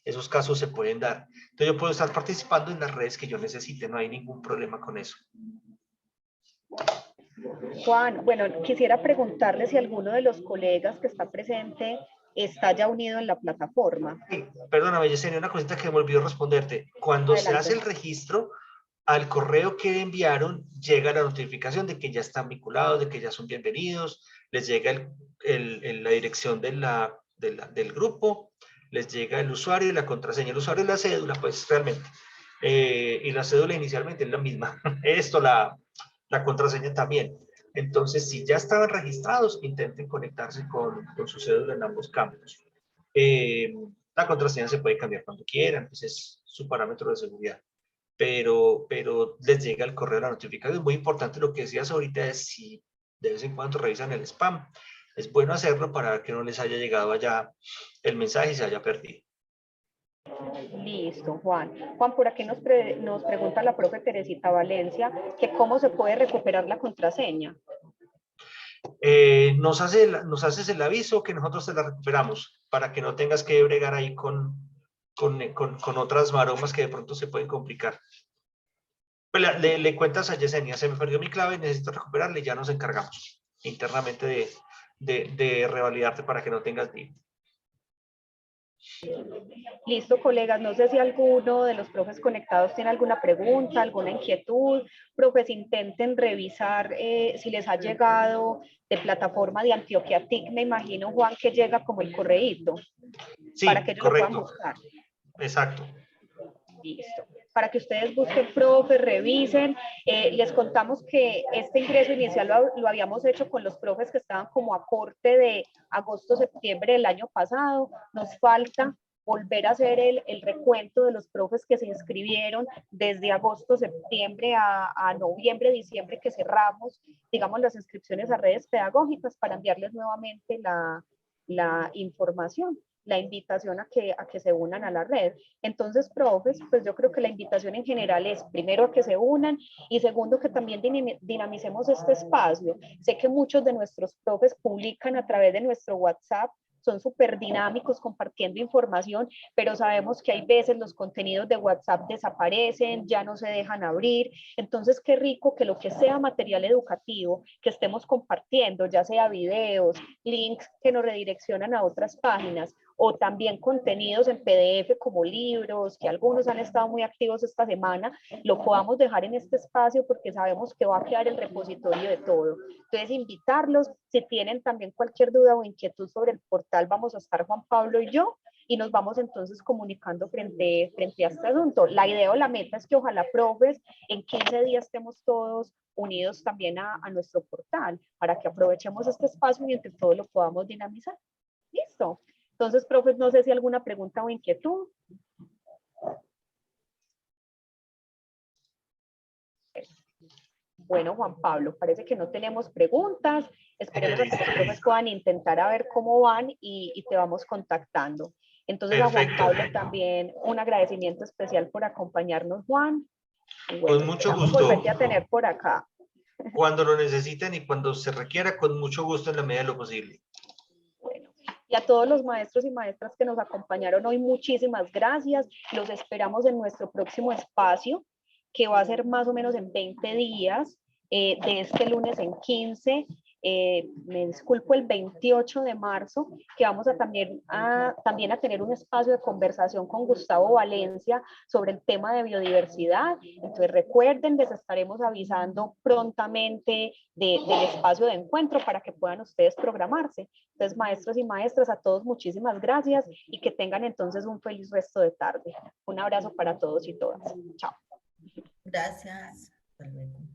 Esos casos se pueden dar. Entonces, yo puedo estar participando en las redes que yo necesite, no hay ningún problema con eso. Juan, bueno, quisiera preguntarle si alguno de los colegas que está presente está ya unido en la plataforma. Sí, perdóname, Yesenia, una cosita que me olvidó responderte. Cuando se hace el registro, al correo que enviaron llega la notificación de que ya están vinculados, de que ya son bienvenidos, les llega la dirección del grupo, les llega el usuario y la contraseña. El usuario y la cédula, pues realmente. Y la cédula inicialmente es la misma. La contraseña también. Entonces, si ya estaban registrados, intenten conectarse con su cédula en ambos campos. La contraseña se puede cambiar cuando quieran, pues es su parámetro de seguridad. Pero les llega el correo de la notificación. Es muy importante lo que decías ahorita, es si de vez en cuando revisan el spam. Es bueno hacerlo para que no les haya llegado allá el mensaje y se haya perdido. Listo, Juan. Juan, por aquí nos pregunta la profe Teresita Valencia que cómo se puede recuperar la contraseña. Nos haces el aviso que nosotros te la recuperamos para que no tengas que bregar ahí con otras maromas que de pronto se pueden complicar. Pues le cuentas a Yesenia, se me perdió mi clave, necesito recuperarla y ya nos encargamos internamente de revalidarte para que no tengas lío. Listo, colegas, no sé si alguno de los profes conectados tiene alguna pregunta, alguna inquietud. Profes, intenten revisar si les ha llegado de plataforma de Antioquia TIC, me imagino, Juan, que llega como el correíto. Sí, para que ellos correcto. lo puedan buscar. Exacto. Listo. Para que ustedes busquen, profes, revisen. Les contamos que este ingreso inicial lo habíamos hecho con los profes que estaban como a corte de agosto-septiembre del año pasado. Nos falta volver a hacer el recuento de los profes que se inscribieron desde agosto-septiembre a noviembre-diciembre que cerramos, digamos, las inscripciones a redes pedagógicas para enviarles nuevamente la información, la invitación a que se unan a la red. Entonces, profes, pues yo creo que la invitación en general es, primero, a que se unan y segundo, que también dinamicemos este espacio. Sé que muchos de nuestros profes publican a través de nuestro WhatsApp, son súper dinámicos compartiendo información, pero sabemos que hay veces los contenidos de WhatsApp desaparecen, ya no se dejan abrir. Entonces, qué rico que lo que sea material educativo que estemos compartiendo, ya sea videos, links que nos redireccionan a otras páginas, o también contenidos en PDF como libros, que algunos han estado muy activos esta semana, lo podamos dejar en este espacio porque sabemos que va a quedar el repositorio de todo. Entonces, invitarlos, si tienen también cualquier duda o inquietud sobre el portal, vamos a estar Juan Pablo y yo, y nos vamos entonces comunicando frente a este asunto. La idea o la meta es que ojalá, profes, en 15 días estemos todos unidos también a nuestro portal, para que aprovechemos este espacio y entre todos lo podamos dinamizar. ¿Listo? Entonces, profes, no sé si alguna pregunta o inquietud. Bueno, Juan Pablo, parece que no tenemos preguntas. Esperemos a que los profes puedan intentar a ver cómo van y te vamos contactando. Entonces, perfecto. A Juan Pablo también un agradecimiento especial por acompañarnos, Juan. Y bueno, con mucho gusto. Volverte a tener por acá. Cuando lo necesiten y cuando se requiera, con mucho gusto en la medida de lo posible. Bueno, y a todos los maestros y maestras que nos acompañaron hoy, muchísimas gracias. Los esperamos en nuestro próximo espacio, que va a ser más o menos en 20 días, de este lunes en 15. me disculpo, el 28 de marzo, que vamos a también a tener un espacio de conversación con Gustavo Valencia sobre el tema de biodiversidad. Entonces recuerden, les estaremos avisando prontamente del espacio de encuentro para que puedan ustedes programarse. Entonces, maestros y maestras, a todos muchísimas gracias y que tengan entonces un feliz resto de tarde. Un abrazo para todos y todas. Chao. Gracias. Hasta luego.